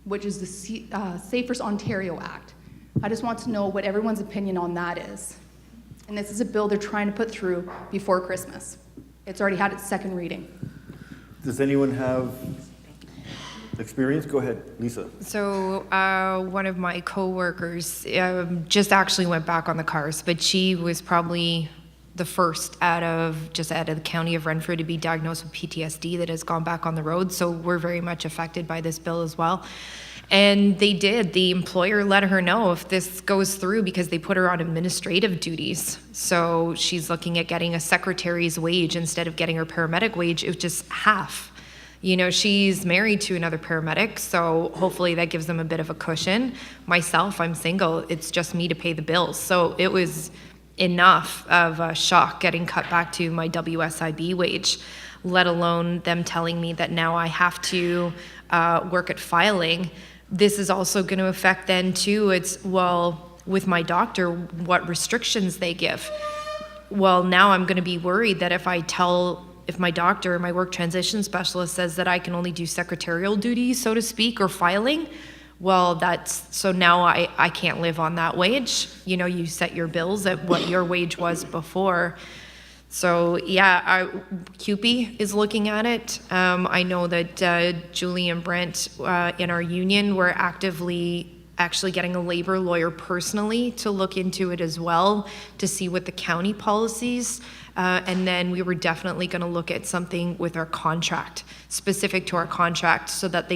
which is the Safer Ontario Act. I just want to know what everyone's opinion on that is. And this is a bill they're trying to put through before Christmas. It's already had its second reading. Does anyone have experience? Go ahead, Lisa. So one of my coworkers just actually went back on the cars, but she was probably the first out of the county of Renfrew to be diagnosed with PTSD that has gone back on the road. So we're very much affected by this bill as well. And the employer let her know if this goes through because they put her on administrative duties. So she's looking at getting a secretary's wage instead of getting her paramedic wage. It was just half. You know, she's married to another paramedic, so hopefully that gives them a bit of a cushion. Myself, I'm single. It's just me to pay the bills. So it was enough of a shock getting cut back to my WSIB wage, let alone them telling me that now I have to work at filing. This is also going to affect then too, with my doctor, what restrictions they give. Well, now I'm going to be worried that if my doctor, my work transition specialist says that I can only do secretarial duties, so to speak, or filing, well, so now I can't live on that wage. You know, you set your bills at what your wage was before. So yeah, CUPE is looking at it. I know that Julie and Brent in our union were actively actually getting a labor lawyer personally to look into it as well, to see what the county policies, and then we were definitely going to look at something with our contract, specific to our contract, so that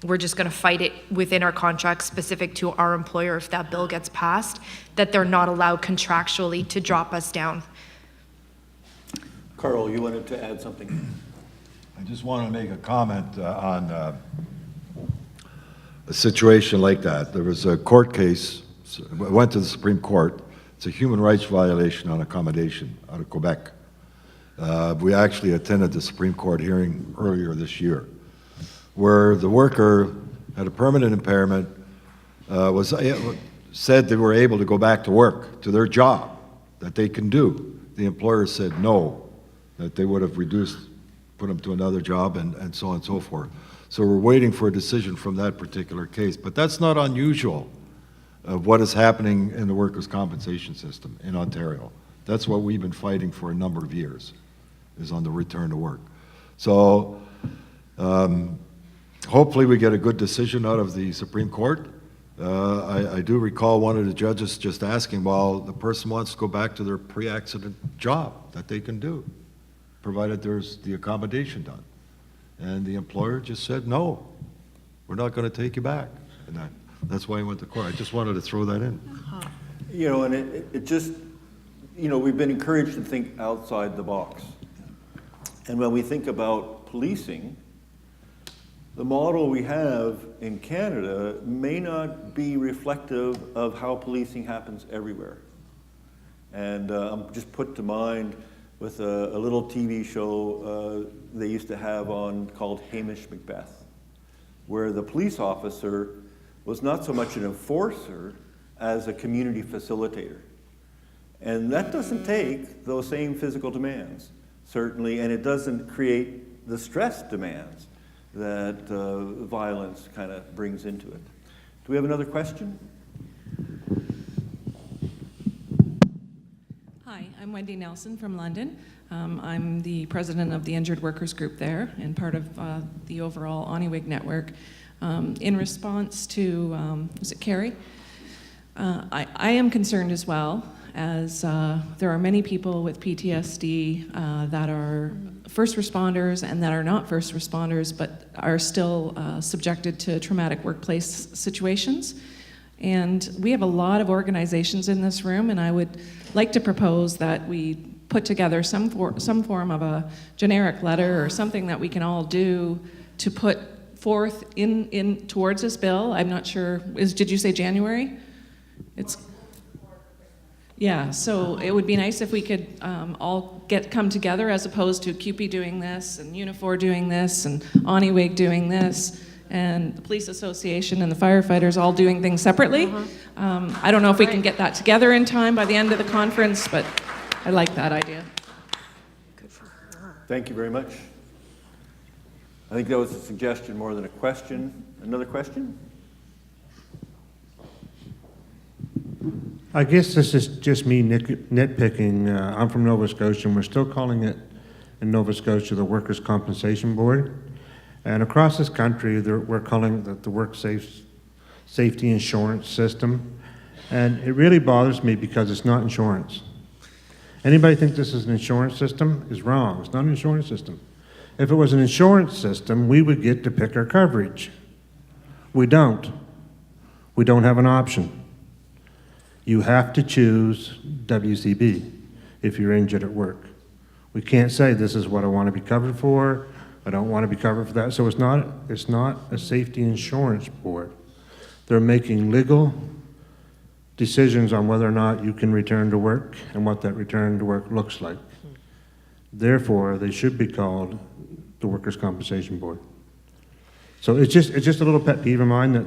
we're just going to fight it within our contract specific to our employer if that bill gets passed, that they're not allowed contractually to drop us down. Carl, you wanted to add something? I just want to make a comment on a situation like that. There was a court case, it went to the Supreme Court. It's a human rights violation on accommodation out of Quebec. We actually attended the Supreme Court hearing earlier this year, where the worker had a permanent impairment, said they were able to go back to work, to their job, that they can do. The employer said no, that they would have put them to another job, and so on and so forth. So we're waiting for a decision from that particular case. But that's not unusual of what is happening in the workers' compensation system in Ontario. That's what we've been fighting for a number of years, is on the return to work. So hopefully we get a good decision out of the Supreme Court. I do recall one of the judges just asking, well, the person wants to go back to their pre-accident job that they can do, provided there's the accommodation done. And the employer just said, no, we're not going to take you back. And that's why I went to court. I just wanted to throw that in. You know, and it just, you know, we've been encouraged to think outside the box. And when we think about policing, the model we have in Canada may not be reflective of how policing happens everywhere. And I'm just put to mind with a little TV show they used to have on called Hamish Macbeth, where the police officer was not so much an enforcer as a community facilitator. And that doesn't take those same physical demands, certainly, and it doesn't create the stress demands that violence kind of brings into it. Do we have another question? Hi, I'm Wendy Nelson from London. I'm the president of the Injured Workers Group there and part of the overall ONIWIG network. In response to, was it Carrie? I am concerned as well, as there are many people with PTSD that are first responders and that are not first responders, but are still subjected to traumatic workplace situations. And we have a lot of organizations in this room, and I would like to propose that we put together some form of a generic letter or something that we can all do to put forth in towards this bill. I'm not sure, did you say January? It's yeah, so it would be nice if we could all come together as opposed to CUPE doing this and Unifor doing this and Oniwig doing this and the police association and the firefighters all doing things separately. I don't know if we can get that together in time by the end of the conference, but I like that idea. Thank you very much. I think that was a suggestion more than a question. Another question? I guess this is just me nitpicking. I'm from Nova Scotia, and we're still calling it in Nova Scotia the Workers' Compensation Board. And across this country, we're calling it the Work Safety Insurance System. And it really bothers me because it's not insurance. Anybody think this is an insurance system is wrong. It's not an insurance system. If it was an insurance system, we would get to pick our coverage. We don't. We don't have an option. You have to choose WCB if you're injured at work. We can't say this is what I want to be covered for, I don't want to be covered for that. So it's not a safety insurance board. They're making legal decisions on whether or not you can return to work and what that return to work looks like. Therefore, they should be called the Workers' Compensation Board. So it's just a little pet peeve of mine that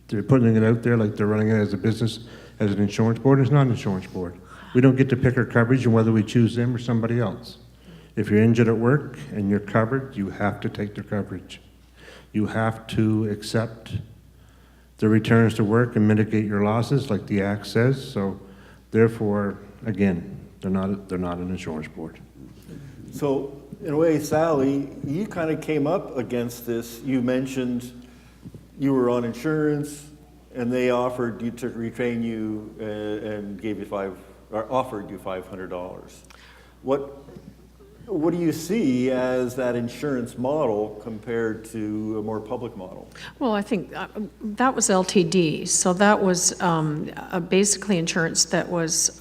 they're putting it out there like they're running it as a business, as an insurance board. It's not an insurance board. We don't get to pick our coverage and whether we choose them or somebody else. If you're injured at work and you're covered, you have to take their coverage. You have to accept the returns to work and mitigate your losses like the Act says. So therefore, again, they're not an insurance board. So in a way, Sally, you kind of came up against this. You mentioned you were on insurance and they offered you to retrain you and gave you offered you $500. What do you see as that insurance model compared to a more public model? Well, I think that was LTD, so that was basically insurance that was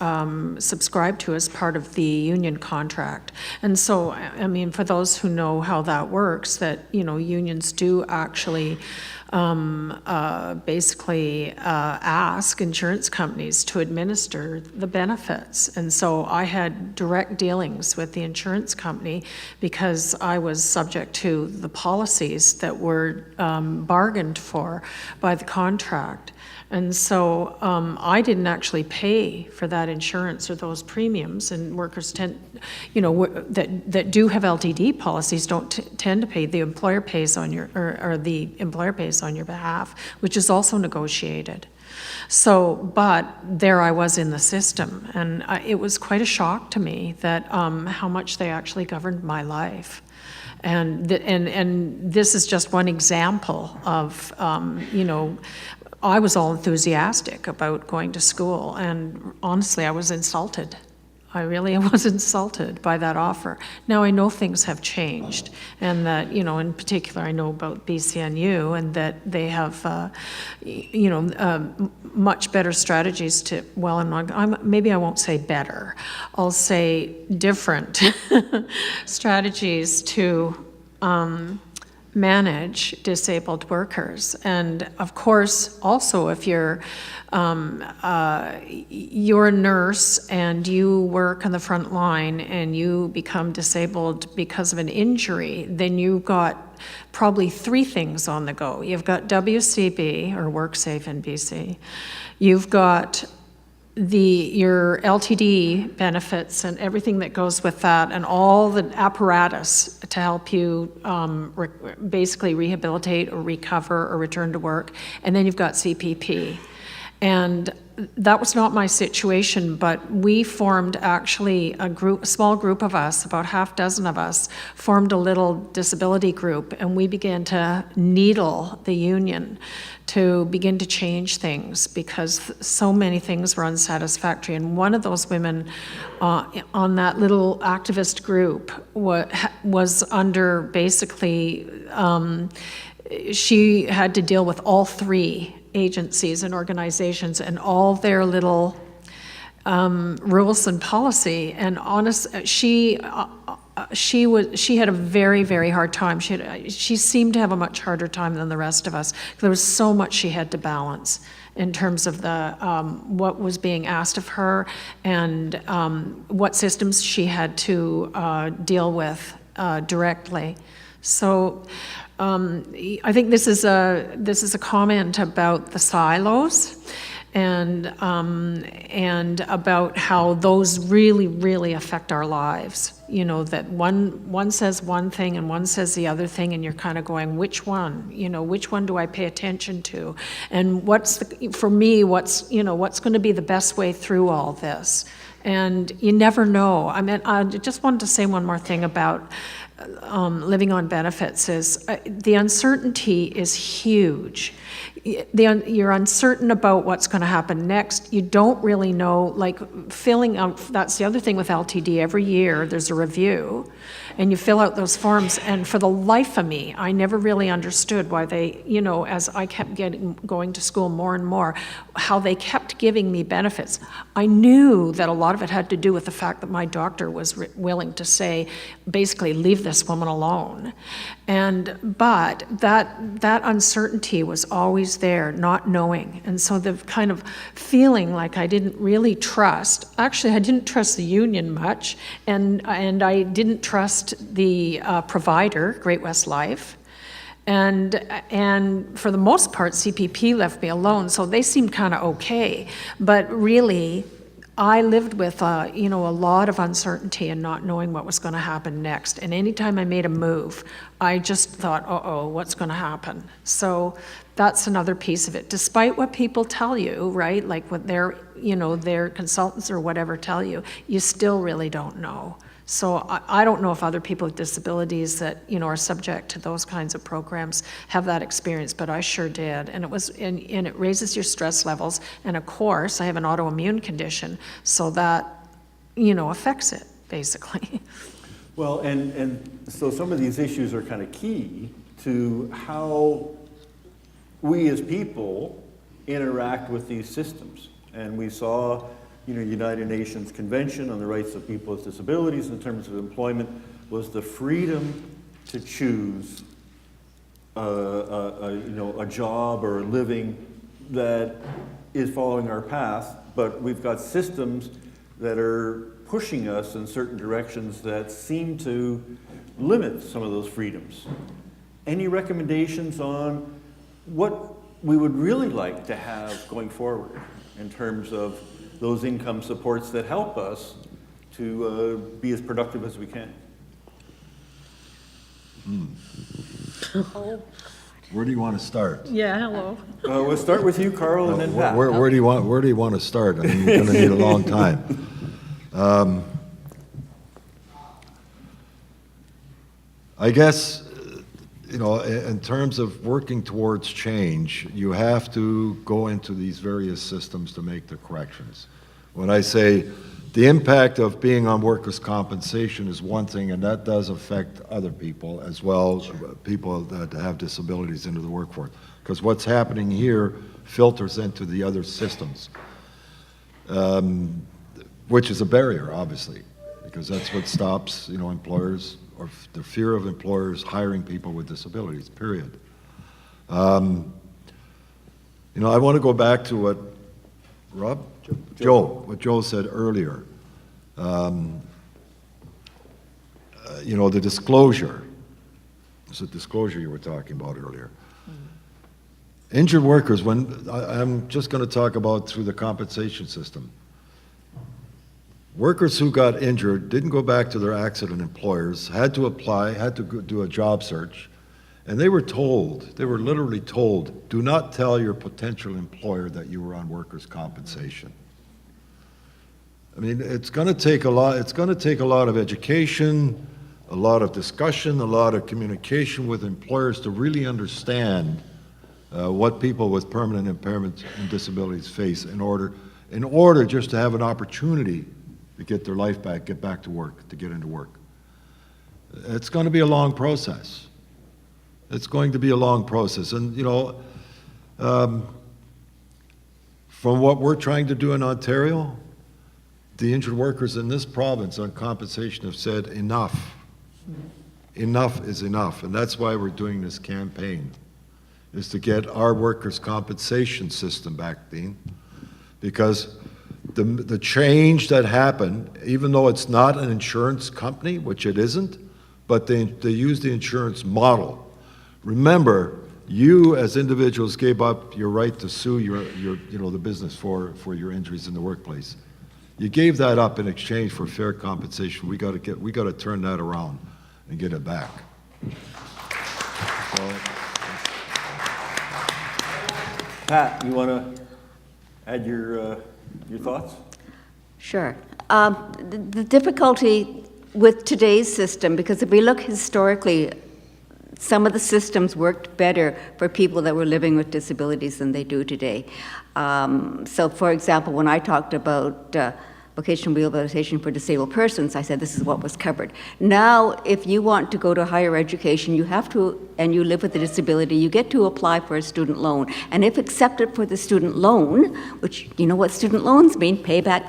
subscribed to as part of the union contract. And so, I mean, for those who know how that works, that, you know, unions do actually basically ask insurance companies to administer the benefits. And so I had direct dealings with the insurance company because I was subject to the policies that were bargained for by the contract. And so I didn't actually pay for that insurance or those premiums, and workers tend, you know, that do have LTD policies don't tend to pay. The employer pays on your, or the employer pays on your behalf, which is also negotiated. So, but there I was in the system, and it was quite a shock to me that how much they actually governed my life. And this is just one example of, you know, I was all enthusiastic about going to school, and honestly, I was insulted. I really was insulted by that offer. Now I know things have changed, and that, you know, in particular, I know about BCNU, and that they have, you know, much better strategies to, well, maybe I won't say better, I'll say different strategies to manage disabled workers. And of course, also if you're a nurse and you work on the front line and you become disabled because of an injury, then you've got probably three things on the go. You've got WCB, or WorkSafe in BC. You've got your LTD benefits and everything that goes with that, and all the apparatus to help you basically rehabilitate or recover or return to work. And then you've got CPP. And that was not my situation, but we formed actually a small group of us, about half dozen of us, formed a little disability group, and we began to needle the union to begin to change things because so many things were unsatisfactory. And one of those women on that little activist group was under basically, she had to deal with all three agencies and organizations and all their little rules and policy. And she had a very, very hard time. She seemed to have a much harder time than the rest of us. There was so much she had to balance. in terms of the what was being asked of her and what systems she had to deal with directly. So I think this is a comment about the silos and about how those really affect our lives. You know, that one says one thing and one says the other thing, and you're kind of going, which one? You know, which one do I pay attention to? And for me, what's going to be the best way through all this? And you never know. I mean, I just wanted to say one more thing about living on benefits is the uncertainty is huge. You're uncertain about what's going to happen next. You don't really know, like filling out, that's the other thing with LTD, every year there's a review and you fill out those forms, and for the life of me, I never really understood why they, you know, as I kept going to school more and more, how they kept giving me benefits. I knew that a lot of it had to do with the fact that my doctor was willing to say, basically, leave this woman alone. But that uncertainty was always there, not knowing. And so the kind of feeling like I didn't really trust, actually I didn't trust the union much, and I didn't trust the provider, Great West Life. And for the most part, CPP left me alone, so they seemed kind of okay. But really, I lived with a lot of uncertainty and not knowing what was going to happen next. And anytime I made a move, I just thought, uh-oh, what's going to happen? So that's another piece of it. Despite what people tell you, right, like what their consultants or whatever tell you, you still really don't know. So I don't know if other people with disabilities that, are subject to those kinds of programs have that experience, but I sure did. And it raises your stress levels. And of course, I have an autoimmune condition, so that, affects it, basically. Well, and so some of these issues are kind of key to how we as people interact with these systems. And we saw United Nations Convention on the Rights of People with Disabilities in terms of employment was the freedom to choose a job or a living that is following our path, but we've got systems that are pushing us in certain directions that seem to limit some of those freedoms. Any recommendations on what we would really like to have going forward in terms of those income supports that help us to be as productive as we can? Where do you want to start? Yeah, hello. We'll start with you, Carl, and then Pat. Where do you want to start? I mean, you're going to need a long time. I guess, in terms of working towards change, you have to go into these various systems to make the corrections. When I say the impact of being on workers' compensation is one thing, and that does affect other people as well, people that have disabilities into the workforce. Because what's happening here filters into the other systems, which is a barrier, obviously, because that's what stops, employers, or the fear of employers hiring people with disabilities, period. I want to go back to what what Joe said earlier. The disclosure. It's a disclosure you were talking about earlier. Injured workers, I'm just going to talk about through the compensation system. Workers who got injured didn't go back to their accident employers, had to apply, had to do a job search, and they were literally told, do not tell your potential employer that you were on workers' compensation. I mean, it's going to take a lot of education, a lot of discussion, a lot of communication with employers to really understand what people with permanent impairments and disabilities face in order just to have an opportunity to get their life back, get back to work, to get into work. It's going to be a long process. It's going to be a long process. And, from what we're trying to do in Ontario, the injured workers in this province on compensation have said enough. Enough is enough. And that's why we're doing this campaign. is to get our workers' compensation system back, Dean, because the change that happened, even though it's not an insurance company, which it isn't, but they use the insurance model. Remember, you as individuals gave up your right to sue the business for your injuries in the workplace. You gave that up in exchange for fair compensation. We got to turn that around and get it back. So, Pat, you want to add your thoughts? Sure. The difficulty with today's system, because if we look historically, some of the systems worked better for people that were living with disabilities than they do today. So, for example, when I talked about vocational rehabilitation for disabled persons, I said this is what was covered. Now, if you want to go to higher education, you have to, and you live with a disability, you get to apply for a student loan. And if accepted for the student loan, which you know what student loans mean, payback.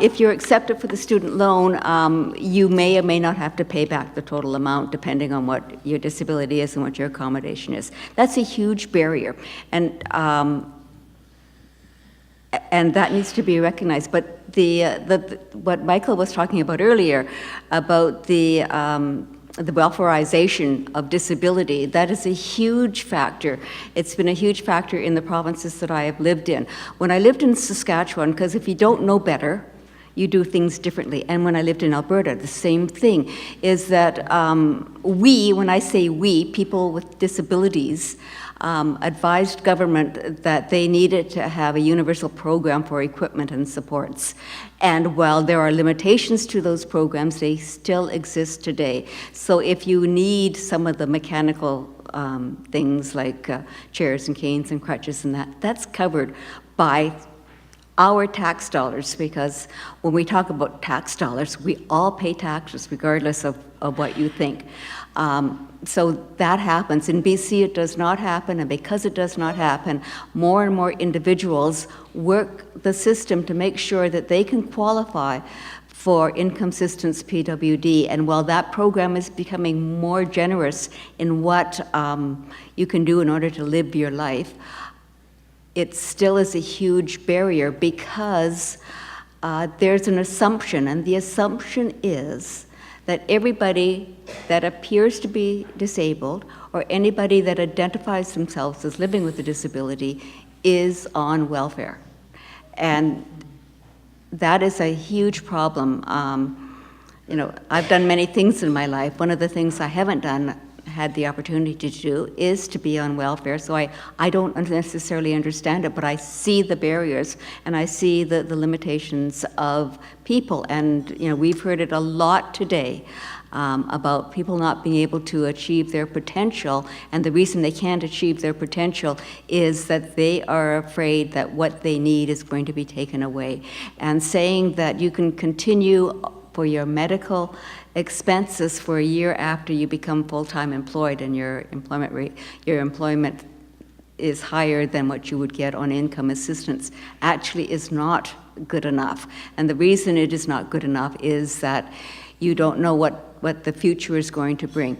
If you're accepted for the student loan, you may or may not have to pay back the total amount depending on what your disability is and what your accommodation is. That's a huge barrier. And that needs to be recognized. But what Michael was talking about earlier, about the welfareization of disability, that is a huge factor. It's been a huge factor in the provinces that I have lived in. When I lived in Saskatchewan, because if you don't know better, you do things differently. And when I lived in Alberta, the same thing, is that when I say we, people with disabilities, advised government that they needed to have a universal program for equipment and supports. And while there are limitations to those programs, they still exist today. So if you need some of the mechanical things like chairs and canes and crutches and that's covered by our tax dollars, because when we talk about tax dollars, we all pay taxes regardless of what you think. So that happens. In BC, it does not happen, and because it does not happen, more and more individuals work the system to make sure that they can qualify for income assistance PWD. And while that program is becoming more generous in what you can do in order to live your life, it still is a huge barrier because there's an assumption, and the assumption is that everybody that appears to be disabled or anybody that identifies themselves as living with a disability is on welfare. And that is a huge problem. I've done many things in my life. One of the things I haven't had the opportunity to do is to be on welfare, so I don't necessarily understand it, but I see the barriers and I see the limitations of people. And we've heard it a lot today about people not being able to achieve their potential, and the reason they can't achieve their potential is that they are afraid that what they need is going to be taken away. And saying that you can continue for your medical expenses for a year after you become full-time employed and your employment is higher than what you would get on income assistance actually is not good enough. And the reason it is not good enough is that you don't know what the future is going to bring.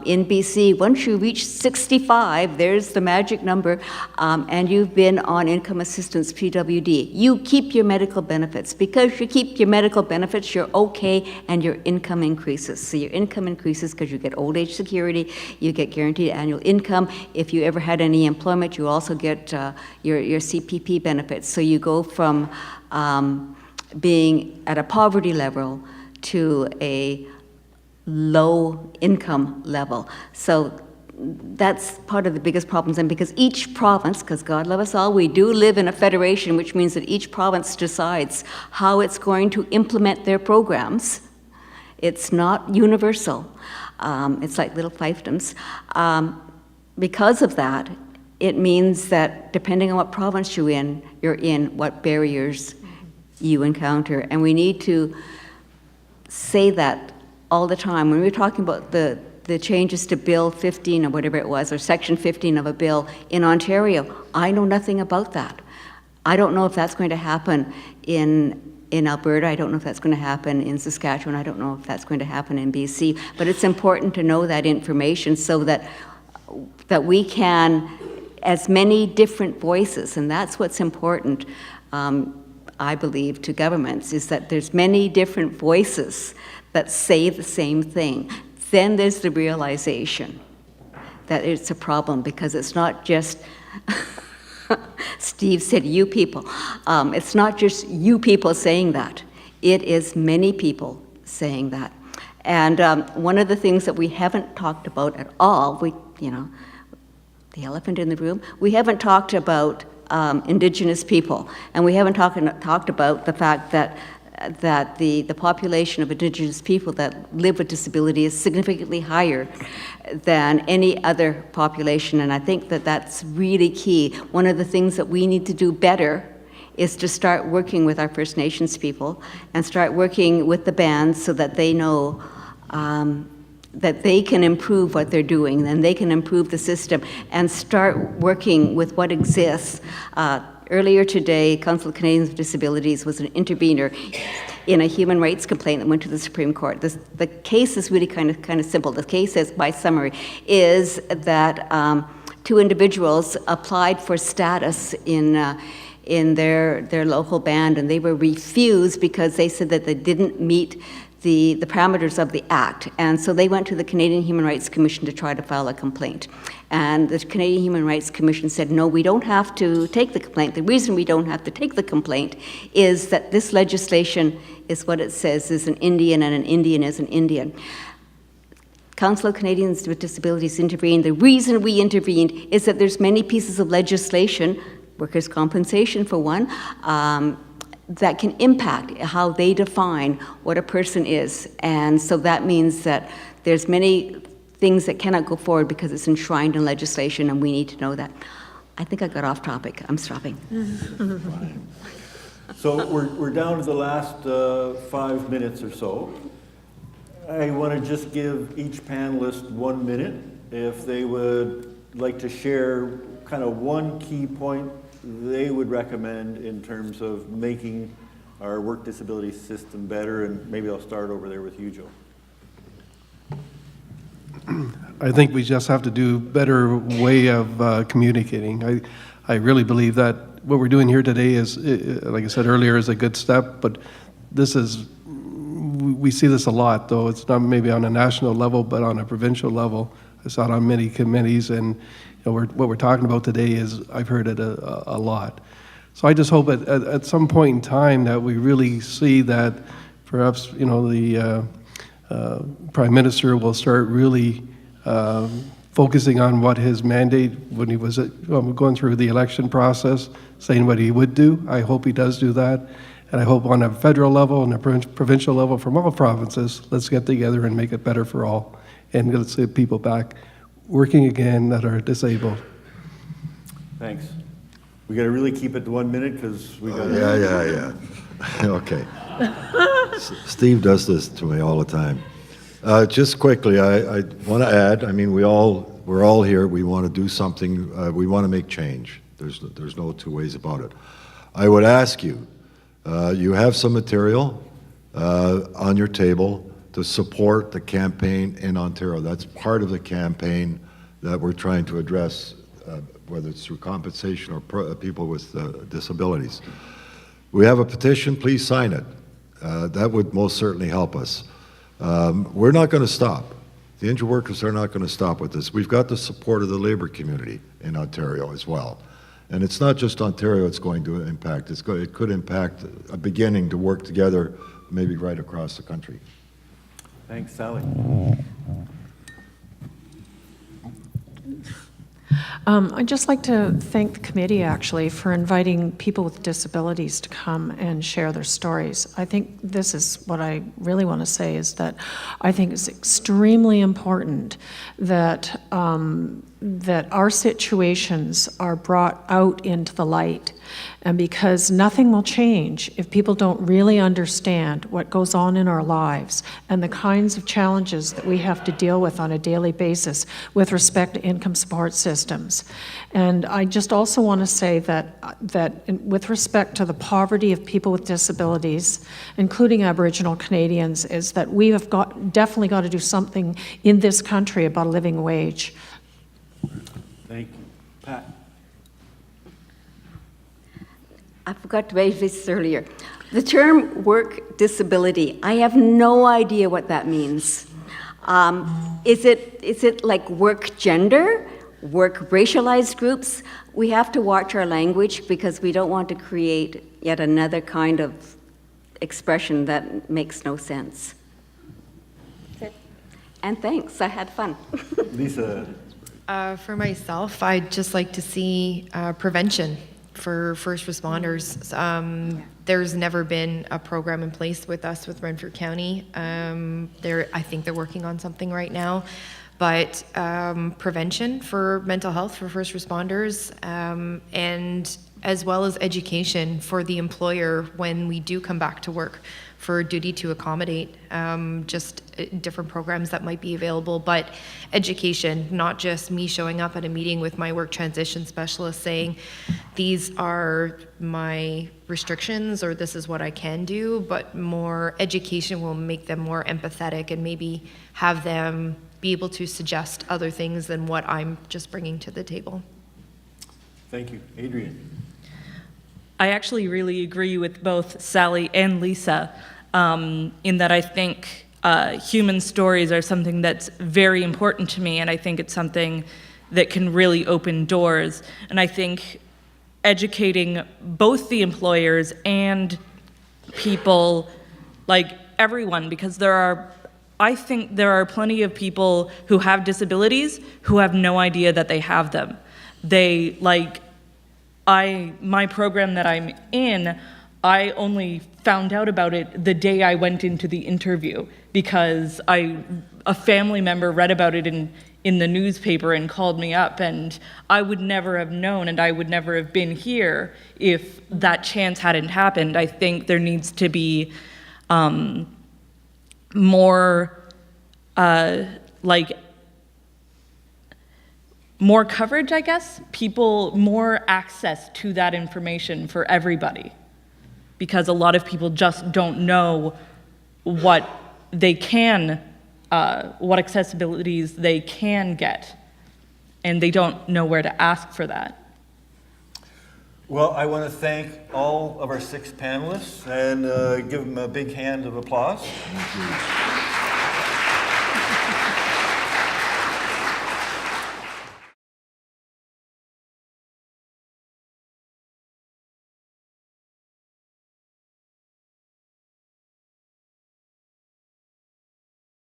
In BC, once you reach 65, there's the magic number, and you've been on income assistance PWD. You keep your medical benefits. Because you keep your medical benefits, you're okay, and your income increases. So your income increases because you get old age security, you get guaranteed annual income. If you ever had any employment, you also get your CPP benefits. So you go from being at a poverty level to a low income level. So that's part of the biggest problems. And because each province, because God love us all, we do live in a federation, which means that each province decides how it's going to implement their programs. It's not universal. It's like little fiefdoms. Because of that, it means that depending on what province you're in, what barriers you encounter. And we need to say that all the time. When we're talking about the changes to Bill 15 or whatever it was, or Section 15 of a bill in Ontario, I know nothing about that. I don't know if that's going to happen in Alberta. I don't know if that's going to happen in Saskatchewan. I don't know if that's going to happen in BC. But it's important to know that information so that that we can, as many different voices, and that's what's important, I believe, to governments, is that there's many different voices that say the same thing. Then there's the realization that it's a problem, because it's not just, Steve said you people, it's not just you people saying that. It is many people saying that. And one of the things that we haven't talked about at all, the elephant in the room, we haven't talked about Indigenous people, and we haven't talked about the fact that the population of Indigenous people that live with disability is significantly higher than any other population, and I think that that's really key. One of the things that we need to do better is to start working with our First Nations people and start working with the bands so that they know that they can improve what they're doing, and they can improve the system, and start working with what exists. Earlier today, Council of Canadians with Disabilities was an intervener in a human rights complaint that went to the Supreme Court. The case is really kind of simple. The case is, by summary, is that two individuals applied for status in their local band, and they were refused because they said that they didn't meet the parameters of the Act. And so they went to the Canadian Human Rights Commission to try to file a complaint. And the Canadian Human Rights Commission said, no, we don't have to take the complaint. The reason we don't have to take the complaint is that this legislation is what it says, is an Indian, and an Indian is an Indian. Council of Canadians with Disabilities intervened. The reason we intervened is that there's many pieces of legislation, workers' compensation for one, that can impact how they define what a person is. And so that means that there's many things that cannot go forward because it's enshrined in legislation, and we need to know that. I think I got off topic. I'm stopping. So we're down to the last 5 minutes or so. I want to just give each panelist 1 minute if they would like to share kind of one key point they would recommend in terms of making our work disability system better, and maybe I'll start over there with you, Joe. I think we just have to do a better way of communicating. I really believe that what we're doing here today is, like I said earlier, is a good step, but we see this a lot, though it's not maybe on a national level, but on a provincial level. I saw it on many committees, and what we're talking about today is, I've heard it a lot. So I just hope at some point in time that we really see that perhaps, the Prime Minister will start really focusing on what his mandate, when he was going through the election process, saying what he would do. I hope he does do that. And I hope on a federal level and a provincial level from all provinces, let's get together and make it better for all. And let's get people back working again that are disabled. Thanks. We got to really keep it to 1 minute because we got. Yeah. Okay. Steve does this to me all the time. Just quickly, I want to add. I mean, we're all here. We want to do something. We want to make change. There's no two ways about it. I would ask you. You have some material on your table to support the campaign in Ontario. That's part of the campaign that we're trying to address, whether it's through compensation or people with disabilities. We have a petition, please sign it. That would most certainly help us. We're not going to stop. The injured workers are not going to stop with this. We've got the support of the labor community in Ontario as well. And it's not just Ontario it's going to impact. It could impact a beginning to work together, maybe right across the country. Thanks, Sally. I'd just like to thank the committee, actually, for inviting people with disabilities to come and share their stories. I think this is what I really want to say, is that I think it's extremely important that that our situations are brought out into the light. And because nothing will change if people don't really understand what goes on in our lives and the kinds of challenges that we have to deal with on a daily basis with respect to income support systems. And I just also want to say that with respect to the poverty of people with disabilities, including Aboriginal Canadians, is that we have definitely got to do something in this country about a living wage. Thank you. Pat? I forgot to raise this earlier. The term work disability, I have no idea what that means. Is it like work gender, work racialized groups? We have to watch our language because we don't want to create yet another kind of expression that makes no sense. That's it. And thanks, I had fun. Lisa? For myself, I'd just like to see prevention for first responders. There's never been a program in place with us with Renfrew County. I think they're working on something right now. But prevention for mental health for first responders, and as well as education for the employer when we do come back to work for duty to accommodate, just different programs that might be available, but education, not just me showing up at a meeting with my work transition specialist saying, these are my restrictions or this is what I can do, but more education will make them more empathetic and maybe have them be able to suggest other things than what I'm just bringing to the table. Thank you. Adrian? I actually really agree with both Sally and Lisa in that I think human stories are something that's very important to me, and I think it's something that can really open doors. And I think educating both the employers and people, like everyone, because I think there are plenty of people who have disabilities who have no idea that they have them. My program that I'm in, I only found out about it the day I went into the interview because a family member read about it in the newspaper and called me up, and I would never have known and I would never have been here if that chance hadn't happened. I think there needs to be more more coverage, I guess, more access to that information for everybody, because a lot of people just don't know what accessibilities they can get, and they don't know where to ask for that. Well, I want to thank all of our 6 panelists and give them a big hand of applause. Thank you.